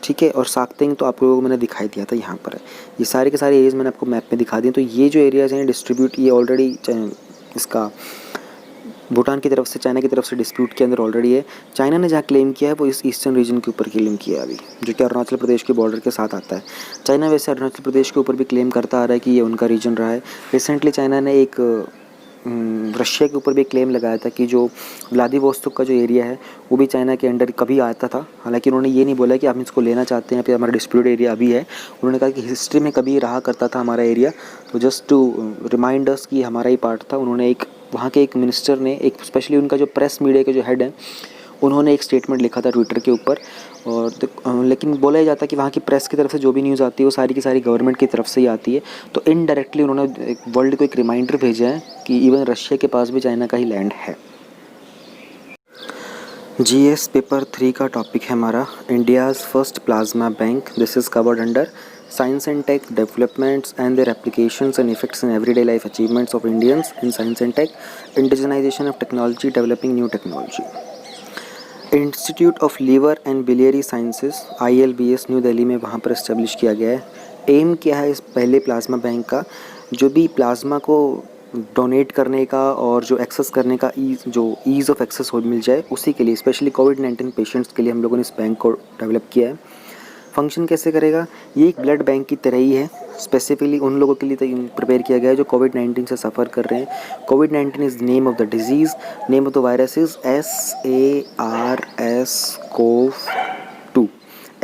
ठीक है। और साक्तेंग तो आप लोगों को मैंने दिखाई दिया था, यहाँ पर है। ये सारे के सारे एरियाज़ मैंने आपको मैप में दिखा दिए। तो ये जो एरियाज़ हैं डिस्ट्रीब्यूट, ये ऑलरेडी इसका भूटान की तरफ से, चाइना की तरफ से डिस्प्यूट के अंदर ऑलरेडी है। चाइना ने जहाँ क्लेम किया है वो इस ईस्टर्न रीजन के ऊपर क्लेम किया है अभी, जो कि अरुणाचल प्रदेश के बॉर्डर के साथ आता है। चाइना वैसे अरुणाचल प्रदेश के ऊपर भी क्लेम करता आ रहा है कि ये उनका रीजन रहा है। रिसेंटली चाइना ने एक रशिया के ऊपर भी क्लेम लगाया था कि जो व्लादिवोस्तोक का जो एरिया है वो भी चाइना के अंडर कभी आता था। हालांकि उन्होंने ये नहीं बोला कि हम इसको लेना चाहते हैं, फिर हमारा डिस्प्यूट एरिया अभी है। उन्होंने कहा कि हिस्ट्री में कभी रहा करता था हमारा एरिया, तो जस्ट टू रिमाइंड अस कि हमारा ही पार्ट था। उन्होंने एक वहाँ के एक मिनिस्टर ने, एक स्पेशली उनका जो प्रेस मीडिया के जो हेड हैं, उन्होंने एक स्टेटमेंट लिखा था ट्विटर के ऊपर। और लेकिन बोला ही जाता है कि वहाँ की प्रेस की तरफ से जो भी न्यूज़ आती है वो सारी की सारी गवर्नमेंट की तरफ से ही आती है। तो इनडायरेक्टली उन्होंने एक वर्ल्ड को एक रिमाइंडर भेजा है कि इवन रशिया के पास भी चाइना का ही लैंड है। GS पेपर 3 का टॉपिक है हमारा India's first plasma bank. This is covered under science and tech developments and their applications and effects in everyday life achievements of Indians in science and tech, indigenization of technology, developing new technology. Institute of liver and biliary sciences ILBS New Delhi में वहाँ पर establish किया गया है। M क्या है इस पहले प्लाज्मा बैंक का? जो भी प्लाज्मा को डोनेट करने का और जो एक्सेस करने का ईज़ ऑफ एक्सेस हो मिल जाए, उसी के लिए स्पेशली कोविड-19 पेशेंट्स के लिए हम लोगों ने इस बैंक को डेवलप किया है। फंक्शन कैसे करेगा? ये एक ब्लड बैंक की तरह ही है, स्पेसिफिकली उन लोगों के लिए प्रिपेयर किया गया है जो कोविड-19 से सफ़र कर रहे हैं। कोविड-19 is name of the disease, name of the virus is SARS-CoV-2।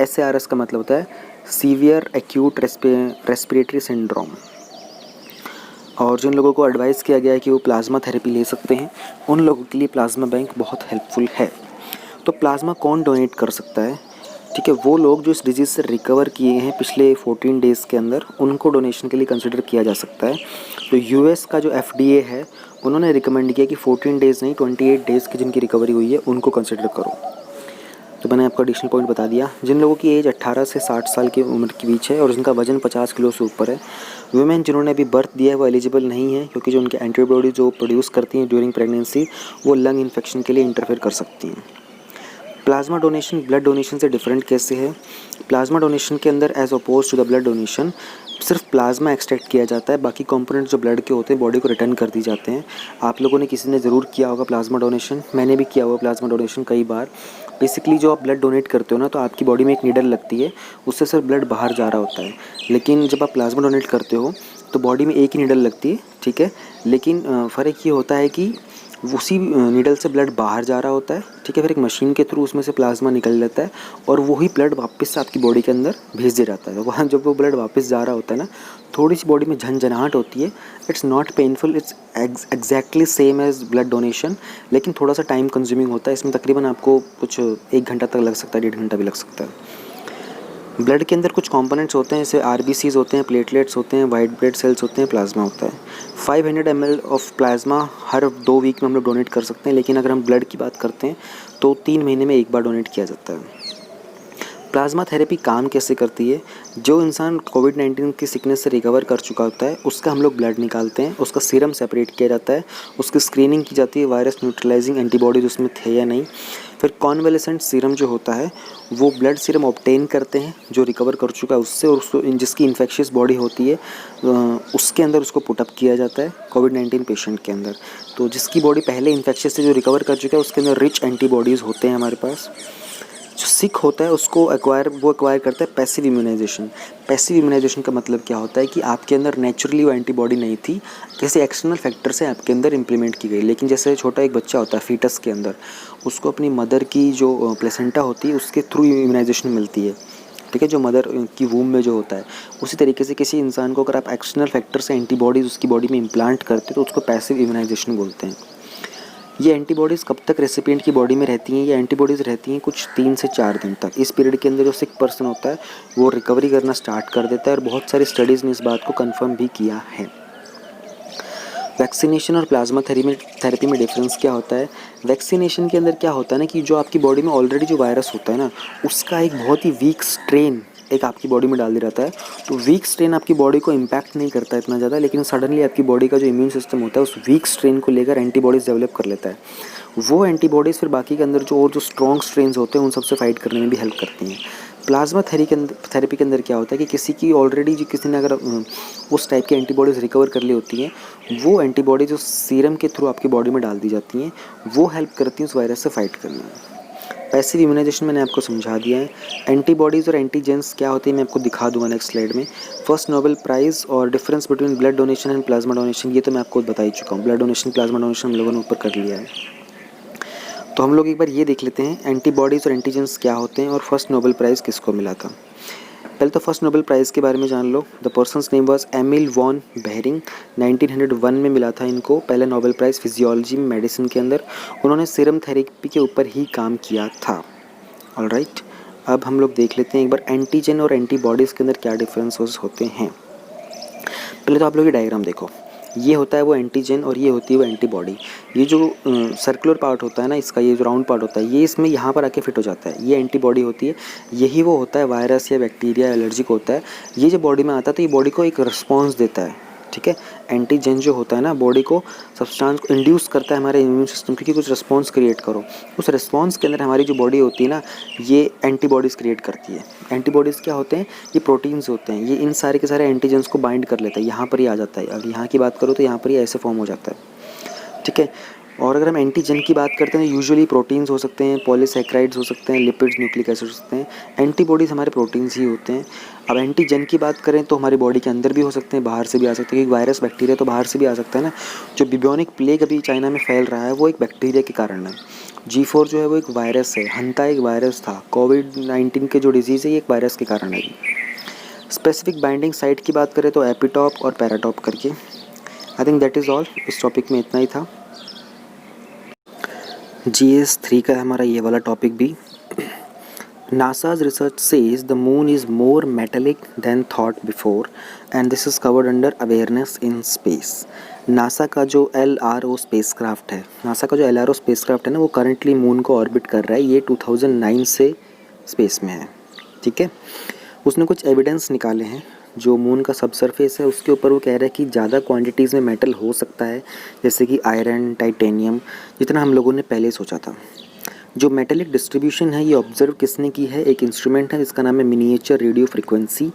SARS का मतलब होता है सीवियर एक्यूट रेस्पिरेटरी सिंड्रोम। और जिन लोगों को एडवाइस किया गया है कि वो प्लाज्मा थेरेपी ले सकते हैं, उन लोगों के लिए प्लाज्मा बैंक बहुत हेल्पफुल है। तो प्लाज्मा कौन डोनेट कर सकता है? ठीक है, वो लोग जो इस डिजीज़ से रिकवर किए हैं पिछले 14 डेज़ के अंदर, उनको डोनेशन के लिए कंसिडर किया जा सकता है। तो यूएस का जो एफडीए है उन्होंने रिकमेंड किया कि 14 डेज़ नहीं 28 डेज़ की जिनकी रिकवरी हुई है उनको कंसिडर करो। तो मैंने आपको एडिशनल पॉइंट बता दिया। जिन लोगों की एज 18 से 60 साल की उम्र के बीच है और जिनका वजन 50 किलो से ऊपर है, वुमेन जिन्होंने अभी बर्थ दिया है वो एलिजिबल नहीं है, क्योंकि जो उनके एंटीबॉडी जो प्रोड्यूस करती हैं ड्यूरिंग प्रेगनेंसी वो लंग इन्फेक्शन के लिए इंटरफेयर कर सकती हैं। प्लाज्मा डोनेशन ब्लड डोनेशन से डिफरेंट कैसे है? प्लाज्मा डोनेशन के अंदर as oppose to the blood donation सिर्फ प्लाज्मा एक्सट्रैक्ट किया जाता है, बाकी कंपोनेंट्स जो ब्लड के होते हैं बॉडी को रिटर्न कर दी जाते हैं। आप लोगों ने किसी ने ज़रूर किया होगा प्लाज्मा डोनेशन, मैंने भी किया हुआ प्लाज्मा डोनेशन कई बार। बेसिकली जो आप ब्लड डोनेट करते हो ना, तो आपकी बॉडी में एक नीडल लगती है, उससे सिर्फ ब्लड बाहर जा रहा होता है। लेकिन जब आप प्लाज्मा डोनेट करते हो तो बॉडी में एक ही नीडल लगती है, ठीक है। लेकिन फ़र्क ये होता है कि उसी नीडल से ब्लड बाहर जा रहा होता है, ठीक है। फिर एक मशीन के थ्रू उसमें से प्लाज्मा निकल जाता है और वही ब्लड वापस से आपकी बॉडी के अंदर भेज दिया जाता है। तो वहाँ जब वो ब्लड वापस जा रहा होता है ना, थोड़ी सी बॉडी में झंझनाहट होती है। It's not painful, it's exactly same as blood donation, लेकिन थोड़ा सा टाइम कंज्यूमिंग होता है। इसमें तकरीबन आपको कुछ 1 घंटा तक लग सकता है, 1.5 घंटा भी लग सकता है। ब्लड के अंदर कुछ कंपोनेंट्स होते हैं, जैसे आरबीसीज होते हैं, प्लेटलेट्स होते हैं, वाइट ब्लड सेल्स होते हैं, प्लाज्मा होता है। 500 ml ऑफ प्लाज्मा हर 2 वीक में हम लोग डोनेट कर सकते हैं, लेकिन अगर हम ब्लड की बात करते हैं तो 3 महीने में एक बार डोनेट किया जाता है। प्लाज्मा थेरेपी काम कैसे करती है? जो इंसान कोविड-19 की सिकनेस से रिकवर कर चुका होता है उसका हम लोग ब्लड निकालते हैं, उसका सीरम सेपरेट किया जाता है, उसकी स्क्रीनिंग की जाती है वायरस न्यूट्रलाइजिंग एंटीबॉडीज उसमें थे या नहीं। फिर कॉन्वेलेसेंट सीरम जो होता है वो ब्लड सीरम ऑब्टेन करते हैं जो रिकवर कर चुका है उससे, और उसको जिसकी इन्फेक्शियस बॉडी होती है उसके अंदर उसको पुटअप किया जाता है कोविड-19 पेशेंट के अंदर। तो जिसकी बॉडी पहले इन्फेक्शियस से जो रिकवर कर चुका है उसके अंदर रिच एंटीबॉडीज़ होते हैं हमारे पास। जो सिक होता है उसको एक्वायर करता है पैसिव इम्यूनाइजेशन। पैसिव इम्यूनाइजेशन का मतलब क्या होता है कि आपके अंदर नेचुरली वो एंटीबॉडी नहीं थी, किसी एक्सटर्नल फैक्टर से आपके अंदर इम्प्लीमेंट की गई। लेकिन जैसे छोटा एक बच्चा होता है फीटस के अंदर, उसको अपनी मदर की जो प्लेसेंटा होती है उसके थ्रू इम्यूनाइजेशन मिलती है, ठीक है, जो मदर की वूम में जो होता है। उसी तरीके से किसी इंसान को अगर आप एक्सटर्नल फैक्टर से एंटीबॉडीज़ उसकी बॉडी में इम्प्लांट करते तो उसको पैसिव इम्यूनाइजेशन बोलते हैं। ये एंटीबॉडीज़ कब तक रेसिपिएंट की बॉडी में रहती हैं? ये एंटीबॉडीज़ रहती हैं कुछ 3 से 4 दिन तक। इस पीरियड के अंदर जो सिक पर्सन होता है वो रिकवरी करना स्टार्ट कर देता है, और बहुत सारी स्टडीज़ ने इस बात को कंफर्म भी किया है। वैक्सीनेशन और प्लाज्मा थेरेपी में डिफरेंस क्या होता है? वैक्सीनेशन के अंदर क्या होता है ना कि जो आपकी बॉडी में ऑलरेडी जो वायरस होता है ना, उसका एक बहुत ही वीक स्ट्रेन एक आपकी बॉडी में डाल दिया जाता है। तो वीक स्ट्रेन आपकी बॉडी को इम्पैक्ट नहीं करता है इतना ज़्यादा, लेकिन सडनली आपकी बॉडी का जो इम्यून सिस्टम होता है उस वीक स्ट्रेन को लेकर एंटीबॉडीज़ डेवलप कर लेता है। वो एंटीबॉडीज़ फिर बाकी के अंदर जो स्ट्रॉन्ग स्ट्रेन्स होते हैं उन सबसे फाइट करने में भी हेल्प करती हैं। प्लाज्मा थेरेपी के अंदर क्या होता है कि किसी की ऑलरेडी जो किसी ने अगर उस टाइप की एंटीबॉडीज़ रिकवर कर ली होती हैं, वो एंटीबॉडी जो सीरम के थ्रू आपकी बॉडी में डाल दी जाती हैं, वो हेल्प करती हैं उस वायरस से फाइट करने में। पैसिव इम्यूनाइजेशन मैंने आपको समझा दिया है। एंटीबॉडीज़ और एंटीजेंस क्या होती है मैं आपको दिखा दूंगा नेक्स्ट स्लाइड में। फर्स्ट नोबेल प्राइज़ और difference between blood donation and plasma donation, ये तो मैं आपको बता ही चुका हूँ। ब्लड डोनेशन प्लाज्मा डोनेशन हम लोगों ने ऊपर कर लिया है। तो हम लोग एक बार ये देख लेते हैं एंटीबॉडीज़ और एंटीजेंस क्या होते हैं और फर्स्ट नोबेल प्राइज़ किसको मिला था। पहले तो फर्स्ट नोबेल प्राइज़ के बारे में जान लो। The person's name was Emil von Behring. 1901 में मिला था इनको पहला नोबेल प्राइज़ फिजियोलॉजी में, मेडिसिन के अंदर। उन्होंने सीरम थेरेपी के ऊपर ही काम किया था। ऑलराइट, अब हम लोग देख लेते हैं एक बार एंटीजन और एंटीबॉडीज़ के अंदर क्या डिफरेंसेस होते हैं। पहले तो आप लोग ये डायग्राम देखो, ये होता है वो एंटीजन और ये होती है वो एंटीबॉडी। ये जो सर्कुलर पार्ट होता है ना इसका, ये जो राउंड पार्ट होता है, ये इसमें यहाँ पर आके फिट हो जाता है, ये एंटीबॉडी होती है। यही वो होता है वायरस या बैक्टीरिया एलर्जिक होता है, ये जो बॉडी में आता है तो ये बॉडी को एक रिस्पॉन्स देता है, ठीक है। एंटीजन जो होता है ना बॉडी को सब्सटेंस को इंड्यूस करता है हमारे इम्यून सिस्टम की कुछ रिस्पॉन्स क्रिएट करो। उस रिस्पॉन्स के अंदर हमारी जो बॉडी होती है ना, ये एंटीबॉडीज़ क्रिएट करती है। एंटीबॉडीज़ क्या होते हैं? ये प्रोटीन्स होते हैं, ये इन सारे के सारे एंटीजन्स को बाइंड कर लेता है, यहाँ पर ही आ जाता है। अगर यहाँ की बात करो तो यहाँ पर ही ऐसे फॉर्म हो जाता है, ठीक है। और अगर हम एंटीजन की बात करते हैं तो यूजुअली प्रोटीन्स हो सकते हैं, पॉलीसैकेराइड्स हो सकते हैं, लिपिड्स, न्यूक्लिक एसिड हो सकते हैं। एंटीबॉडीज़ हमारे प्रोटीन्स ही होते हैं। अब एंटीजन की बात करें तो हमारी बॉडी के अंदर भी हो सकते हैं, बाहर से भी आ सकते हैं, क्योंकि वायरस बैक्टीरिया तो बाहर से भी आ सकता है ना। जो बिब्योनिक प्लेग अभी चाइना में फैल रहा है वो एक बैक्टीरिया के कारण है। G4 जो है वो एक वायरस है, हंता एक वायरस था। कोविड-19 के जो डिजीज़ है ये एक वायरस के कारण है। स्पेसिफिक बाइंडिंग साइट की बात करें तो एपिटॉप और पैराटॉप करके। I think that is all. इस टॉपिक में इतना ही था। GS 3 का हमारा ये वाला टॉपिक भी NASA's research says the moon is more metallic than thought before and this is covered under awareness in space. NASA का जो LRO स्पेसक्राफ्ट है, नासा का जो LRO स्पेसक्राफ्ट है ना, वो करंटली मून को ऑर्बिट कर रहा है। ये 2009 से स्पेस में है, ठीक है। उसने कुछ एविडेंस निकाले हैं। जो मून का सब सरफेस है उसके ऊपर वो कह रहा है कि ज़्यादा क्वांटिटीज़ में मेटल हो सकता है, जैसे कि आयरन, टाइटेनियम, जितना हम लोगों ने पहले सोचा था। जो मेटेलिक डिस्ट्रीब्यूशन है ये ऑब्जर्व किसने की है? एक इंस्ट्रूमेंट है जिसका नाम है मिनिएचर रेडियो फ्रीक्वेंसी,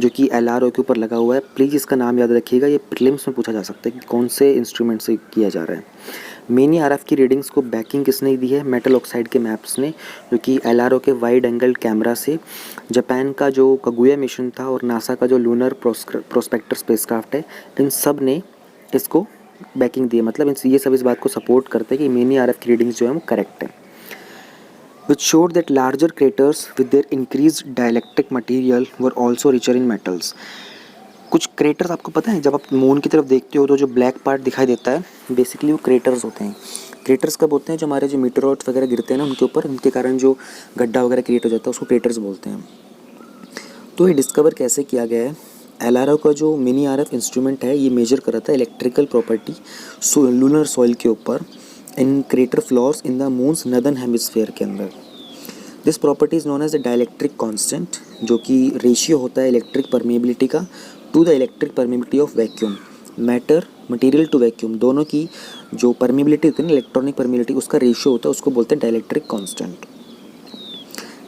जो कि LRO के ऊपर लगा हुआ है। प्लीज़ इसका नाम याद रखिएगा, ये प्रीलिम्स में पूछा जा सकता है कि कौन से इंस्ट्रूमेंट से किया जा रहा है। मिनी RF की रीडिंग्स को बैकिंग किसने दी है? मेटल ऑक्साइड के मैप्स ने, जो कि LRO के वाइड एंगल कैमरा से, जापान का जो कगुया मिशन था और नासा का जो लूनर प्रोस्पेक्टर स्पेसक्राफ्ट है, इन सब ने इसको बैकिंग दी है। मतलब ये सब इस बात को सपोर्ट करते हैं कि मिनी RF की रीडिंग्स जो है वो करेक्ट है। which showed that larger craters with their increased dielectric material were also richer in metals. कुछ क्रेटर्स आपको पता है, जब आप मून की तरफ देखते हो तो जो ब्लैक पार्ट दिखाई देता है, बेसिकली वो क्रेटर्स होते हैं। क्रेटर्स कब होते हैं? जो हमारे जो मीटेरॉइड्स वगैरह गिरते हैं ना उनके ऊपर, उनके कारण जो गड्ढा वगैरह क्रिएट हो जाता है उसको क्रेटर्स बोलते हैं। तो ये डिस्कवर कैसे किया गया है? LRO का जो मिनी RF इंस्ट्रूमेंट है ये मेजर कर रहा था इलेक्ट्रिकल प्रॉपर्टी लूनर सॉइल के ऊपर in crater floors in the moon's northern hemisphere के अंदर। This property is known as the dielectric constant, जो कि रेशियो होता है इलेक्ट्रिक परमेबिलिटी का to the electric permeability of vacuum. Matter material to vacuum दोनों की जो परमेबिलिटी होती है ना, इलेक्ट्रॉनिक परमेबिलिटी, उसका रेशियो होता है, उसको बोलते हैं डाइलेक्ट्रिक कांस्टेंट।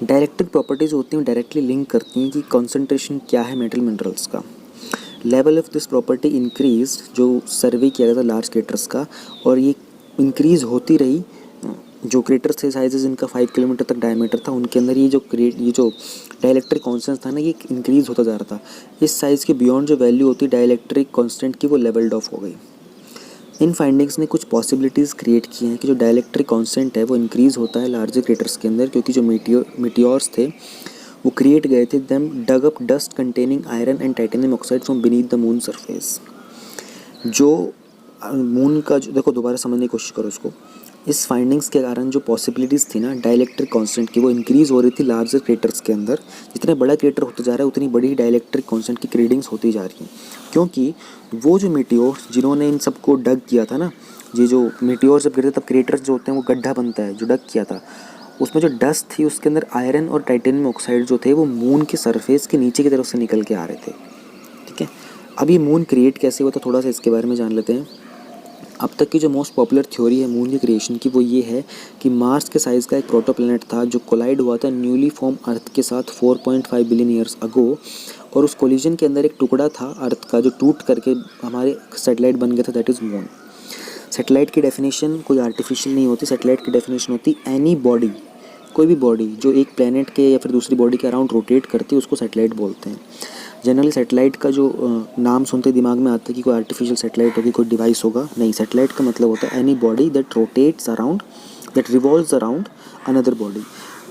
डाइलेक्ट्रिक प्रॉपर्टीज होती हैं डायरेक्टली लिंक करती हैं कि कॉन्सेंट्रेशन क्या है मेटल मिनरल्स का। Level of this property increase, जो सर्वे किया गया था लार्ज क्रेटर्स का, और ये इंक्रीज़ होती रही। जो क्रेटर्स थे साइजेस इनका 5 किलोमीटर तक डायमीटर था, उनके अंदर ये जो डाइलेक्ट्रिक कांस्टेंट था ना ये इंक्रीज़ होता जा रहा था। इस साइज़ के बियॉन्ड जो वैल्यू होती है डाइलेक्ट्रिक कांस्टेंट की वो लेवल्ड ऑफ हो गई। इन फाइंडिंग्स ने कुछ पॉसिबिलिटीज़ क्रिएट की हैं कि जो डाइलेक्ट्रिक कांस्टेंट है वो इंक्रीज़ होता है लार्जर क्रेटर्स के अंदर, क्योंकि जो मीटियोर्स थे वो क्रिएट गए थे them dug up dust containing iron and titanium oxide from beneath the moon surface. जो मून का जो, देखो दोबारा समझने की कोशिश करो इसको। इस फाइंडिंग्स के कारण जो पॉसिबिलिटीज़ थी ना डाइलेक्ट्रिक कांस्टेंट की, वो इंक्रीज़ हो रही थी लार्जर क्रेटर्स के अंदर। जितने बड़ा क्रेटर होता जा रहा है उतनी बड़ी डाइलेक्ट्रिक कांस्टेंट की रीडिंग्स होती जा रही हैं, क्योंकि वो जो मीटियोर्स जिन्होंने इन सबको डग किया था ना, ये जो मीटियोर जब गिरते तब क्रेटर्स जो होते हैं वो गड्ढा बनता है, जो डग किया था उसमें जो डस्ट थी उसके अंदर आयरन और टाइटेनियम ऑक्साइड जो थे वो मून के सरफेस के नीचे की तरफ से निकल के आ रहे थे, ठीक है। अब ये मून क्रिएट कैसे हुआ, तो थोड़ा सा इसके बारे में जान लेते हैं। अब तक की जो मोस्ट पॉपुलर थ्योरी है मून के क्रिएशन की वो ये है कि मार्स के साइज़ का एक प्रोटोप्लैनेट था जो कोलाइड हुआ था न्यूली फॉर्म अर्थ के साथ 4.5 बिलियन ईयर्स अगो, और उस कोलिजन के अंदर एक टुकड़ा था अर्थ का जो टूट करके हमारे सैटेलाइट बन गया था, दैट इज़ मून। सैटेलाइट की डेफिनेशन कोई आर्टिफिशियल नहीं होती, सैटेलाइट की डेफिनेशन होती एनी बॉडी, कोई भी बॉडी जो एक प्लैनेट के या फिर दूसरी बॉडी के अराउंड रोटेट करती है उसको सैटेलाइट बोलते हैं। जनरली सैटेलाइट का जो नाम सुनते दिमाग में आता है कि कोई आर्टिफिशियल सैटेलाइट होगी, कोई डिवाइस होगा, नहीं। सैटेलाइट का मतलब होता है any body that rotates around, that revolves around another body.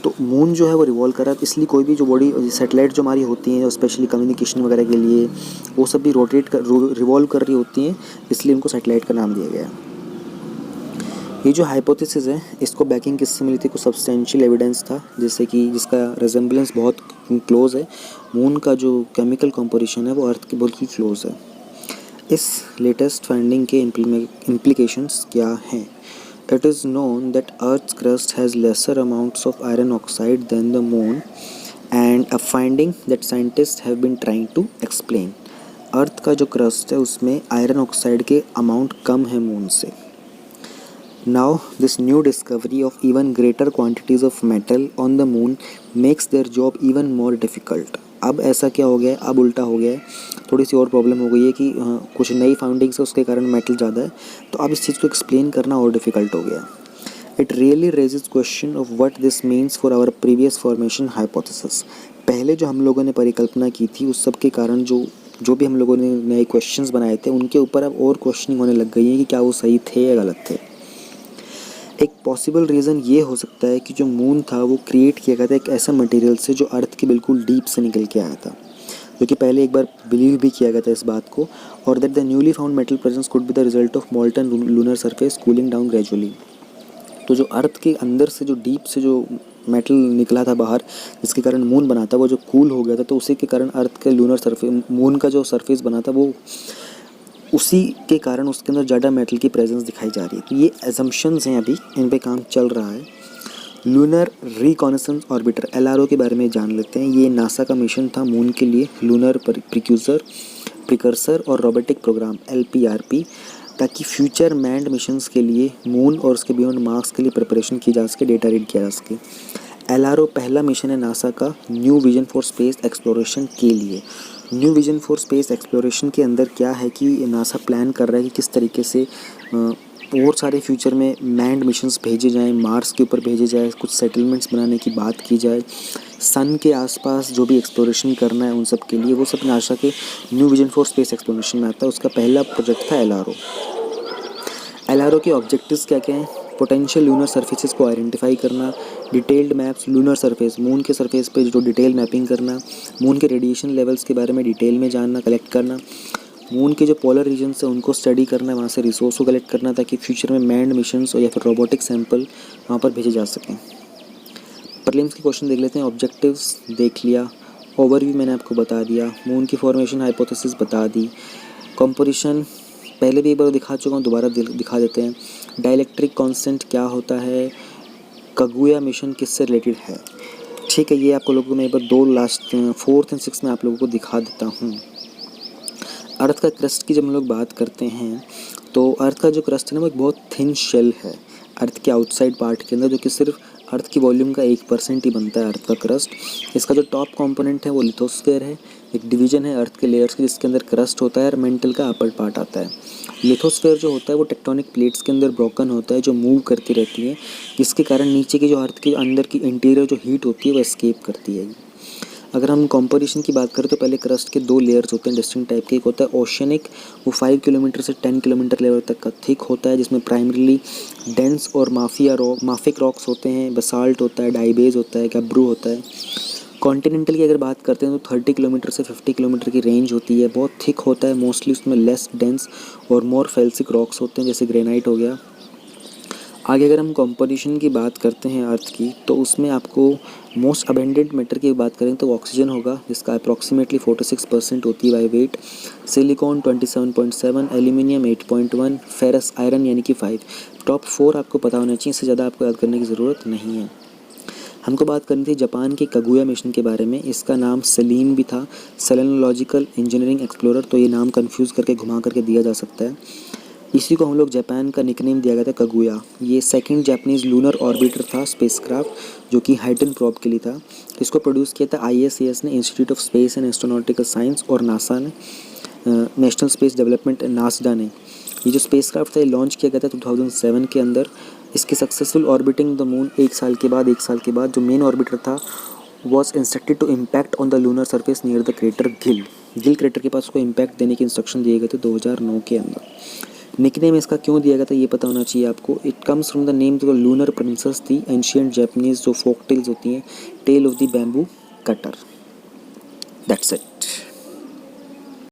तो मून जो है वो रिवॉल्व कर रहा है, इसलिए कोई भी जो बॉडी सैटेलाइट जो हमारी होती हैं स्पेशली कम्युनिकेशन वगैरह के लिए, वो सब भी रिवॉल्व कर रही होती हैं, इसलिए उनको सैटेलाइट का नाम दिया गया है। ये जो हाइपोथेसिस है इसको बैकिंग किससे मिली थी? कुछ सब्सटेंशियल एविडेंस था, जैसे कि जिसका रिजेम्बलेंस बहुत क्लोज है। मून का जो केमिकल कंपोजिशन है वो अर्थ के बिल्कुल क्लोज है। इस लेटेस्ट फाइंडिंग के इम्प्लीकेशंस क्या हैं? It is known that earth's crust has lesser amounts of iron oxide than the moon and a finding that scientist have been trying to explain. Earth का जो क्रस्ट है उसमें iron oxide के amount कम है moon से। Now, this new discovery of even greater quantities of metal on the moon makes their job even more difficult. अब ऐसा क्या हो गया है? अब उल्टा हो गया है, थोड़ी सी और प्रॉब्लम हो गई है कि कुछ नई फाउंडिंग्स है उसके कारण मेटल ज़्यादा है, तो अब इस चीज़ को एक्सप्लेन करना और डिफ़िकल्ट हो गया। It really raises question of what this means for our previous formation hypothesis. पहले जो हम लोगों ने परिकल्पना की थी उस सब के कारण जो भी हम लोगों ने नए क्वेश्चंस बनाए थे उनके ऊपर अब और क्वेश्चनिंग होने लग गई है कि क्या वो सही थे या गलत थे। एक पॉसिबल रीज़न ये हो सकता है कि जो मून था वो क्रिएट किया गया था एक ऐसा मटेरियल से जो अर्थ के बिल्कुल डीप से निकल के आया था, जो कि पहले एक बार बिलीव भी किया गया था इस बात को, और that the newly found metal presence could be the result of molten lunar surface cooling down gradually. तो जो अर्थ के अंदर से जो डीप से जो मेटल निकला था बाहर, जिसके कारण मून बना था, वो जो कूल हो गया था, तो उसी के कारण अर्थ के लूनर सरफेस, मून का जो सरफेस बना था, वो उसी के कारण उसके अंदर ज़्यादा मेटल की प्रेजेंस दिखाई जा रही है। तो ये एजम्पशंस हैं, अभी इन पे काम चल रहा है। लूनर रिकॉनेसेंस ऑर्बिटर LRO के बारे में जान लेते हैं। ये नासा का मिशन था मून के लिए, लूनर प्रिकर्सर और रोबोटिक प्रोग्राम LPRP, ताकि फ्यूचर मैन्ड मिशंस के लिए मून और उसके बियॉन्ड मार्स के लिए प्रिपरेशन की जा सके, डेटा रीड किया जा सके। LRO पहला मिशन है नासा का new vision for space exploration के लिए। New vision for space exploration के अंदर क्या है कि नासा प्लान कर रहा है कि किस तरीके से और सारे फ्यूचर में मैन्ड मिशंस भेजे जाएं, मार्स के ऊपर भेजे जाए, कुछ सेटलमेंट्स बनाने की बात की जाए, सन के आसपास जो भी एक्सप्लोरेशन करना है उन सब के लिए, वो सब नासा के new vision for space exploration में आता है। उसका पहला प्रोजेक्ट था LRO। LRO के ऑब्जेक्टिव्स क्या क्या हैं? पोटेंशियल लूनर सरफेसेस को आइडेंटिफाई करना, detailed maps lunar surface, moon के सरफेस पे जो डिटेल मैपिंग करना, मून के रेडिएशन लेवल्स के बारे में डिटेल में जानना, कलेक्ट करना, मून के जो पोलर रीजन्स हैं उनको स्टडी करना, वहाँ से रिसोर्स को कलेक्ट करना, ताकि फ्यूचर में मैन्ड मिशंस या फिर रोबोटिक सैंपल वहाँ पर भेजे जा सकें। प्रीलिम्स के क्वेश्चन देख लेते हैं। ऑब्जेक्टिव्स देख लिया, ओवरव्यू मैंने आपको बता दिया, मून की फॉर्मेशन हाइपोथेसिस बता दी, कंपोजिशन पहले भी एक बार दिखा चुका हूँ, दोबारा दिखा देते हैं। डाइलेक्ट्रिक कांस्टेंट क्या होता है, कगुया मिशन किससे रिलेटेड है, ठीक है। ये आप लोगों को मैं एक बार 4th और 6th में आप लोगों को दिखा देता हूँ। अर्थ का क्रस्ट की जब हम लोग बात करते हैं तो अर्थ का जो क्रस्ट है ना, वो एक बहुत थिन शेल है अर्थ के आउटसाइड पार्ट के अंदर, जो कि सिर्फ अर्थ की वॉल्यूम का 1% ही बनता है अर्थ का क्रस्ट। इसका जो टॉप कंपोनेंट है वो लिथोस्फीयर है, एक डिवीजन है अर्थ के लेयर्स की, जिसके अंदर क्रस्ट होता है और मेंटल का अपर पार्ट आता है। लिथोस्फीयर जो होता है वो टेक्टोनिक प्लेट्स के अंदर ब्रोकन होता है, जो मूव करती रहती है, जिसके कारण नीचे की जो अर्थ के अंदर की इंटीरियर जो हीट होती है वो एस्केप करती है। अगर हम कंपोजिशन की बात करें तो पहले क्रस्ट के 2 लेयर्स होते हैं डिस्टिंक्ट टाइप के। एक होता है ओशियनिक, वो 5 किलोमीटर से 10 किलोमीटर लेवल तक का थिक होता है, जिसमें प्राइमरीली डेंस और माफिक रॉक्स होते हैं, बसाल्ट होता है, डाइबेज होता है, गब्रू होता है। कॉन्टिनेंटल की अगर बात करते हैं तो 30 किलोमीटर से 50 किलोमीटर की रेंज होती है, बहुत थिक होता है, मोस्टली उसमें लेस डेंस और मोर फेल्सिक रॉक्स होते हैं, जैसे ग्रेनाइट हो गया। आगे अगर हम कंपोजिशन की बात करते हैं अर्थ की, तो उसमें आपको मोस्ट अबेंडेंट मैटर की बात करें तो ऑक्सीजन होगा, जिसका अप्रॉक्सीमेटली 46% होती है by weight, silicon 27.7, aluminium 8.1, ferrous iron यानी कि 5। टॉप 4 आपको पता होना चाहिए, इससे ज़्यादा आपको याद करने की ज़रूरत नहीं है। हमको बात करनी थी जापान के कगुया मिशन के बारे में। इसका नाम सेलिन भी था, सेलेनोलॉजिकल इंजीनियरिंग एक्सप्लोरर, तो ये नाम कन्फ्यूज़ करके घुमा करके दिया जा सकता है। इसी को हम लोग जापान का निकनेम दिया गया था कगुया। ये सेकंड जापानीज़ लूनर ऑर्बिटर था, स्पेसक्राफ्ट, जो कि हाइटन प्रोब के लिए था। इसको प्रोड्यूस किया था ISAS ने, institute of space and astronautical science, और नासा ने, नेशनल स्पेस डेवलपमेंट नासडा ने। ये जो स्पेसक्राफ्ट था ये लॉन्च किया गया था 2007 के अंदर। इसकी सक्सेसफुल ऑर्बिटिंग द मून एक साल के बाद जो मेन ऑर्बिटर था was instructed to impact on the lunar surface near the crater Gill crater के पास उसको इम्पैक्ट देने के इंस्ट्रक्शन दिए गए थे 2009 के अंदर। निकनेम इसका क्यों दिया गया था ये पता होना चाहिए आपको। It comes from the name जो लूनर प्रिंसेस थी, एंशियंट जापानीज जो फोक टेल्स होती हैं, tale of the bamboo cutter. That's it.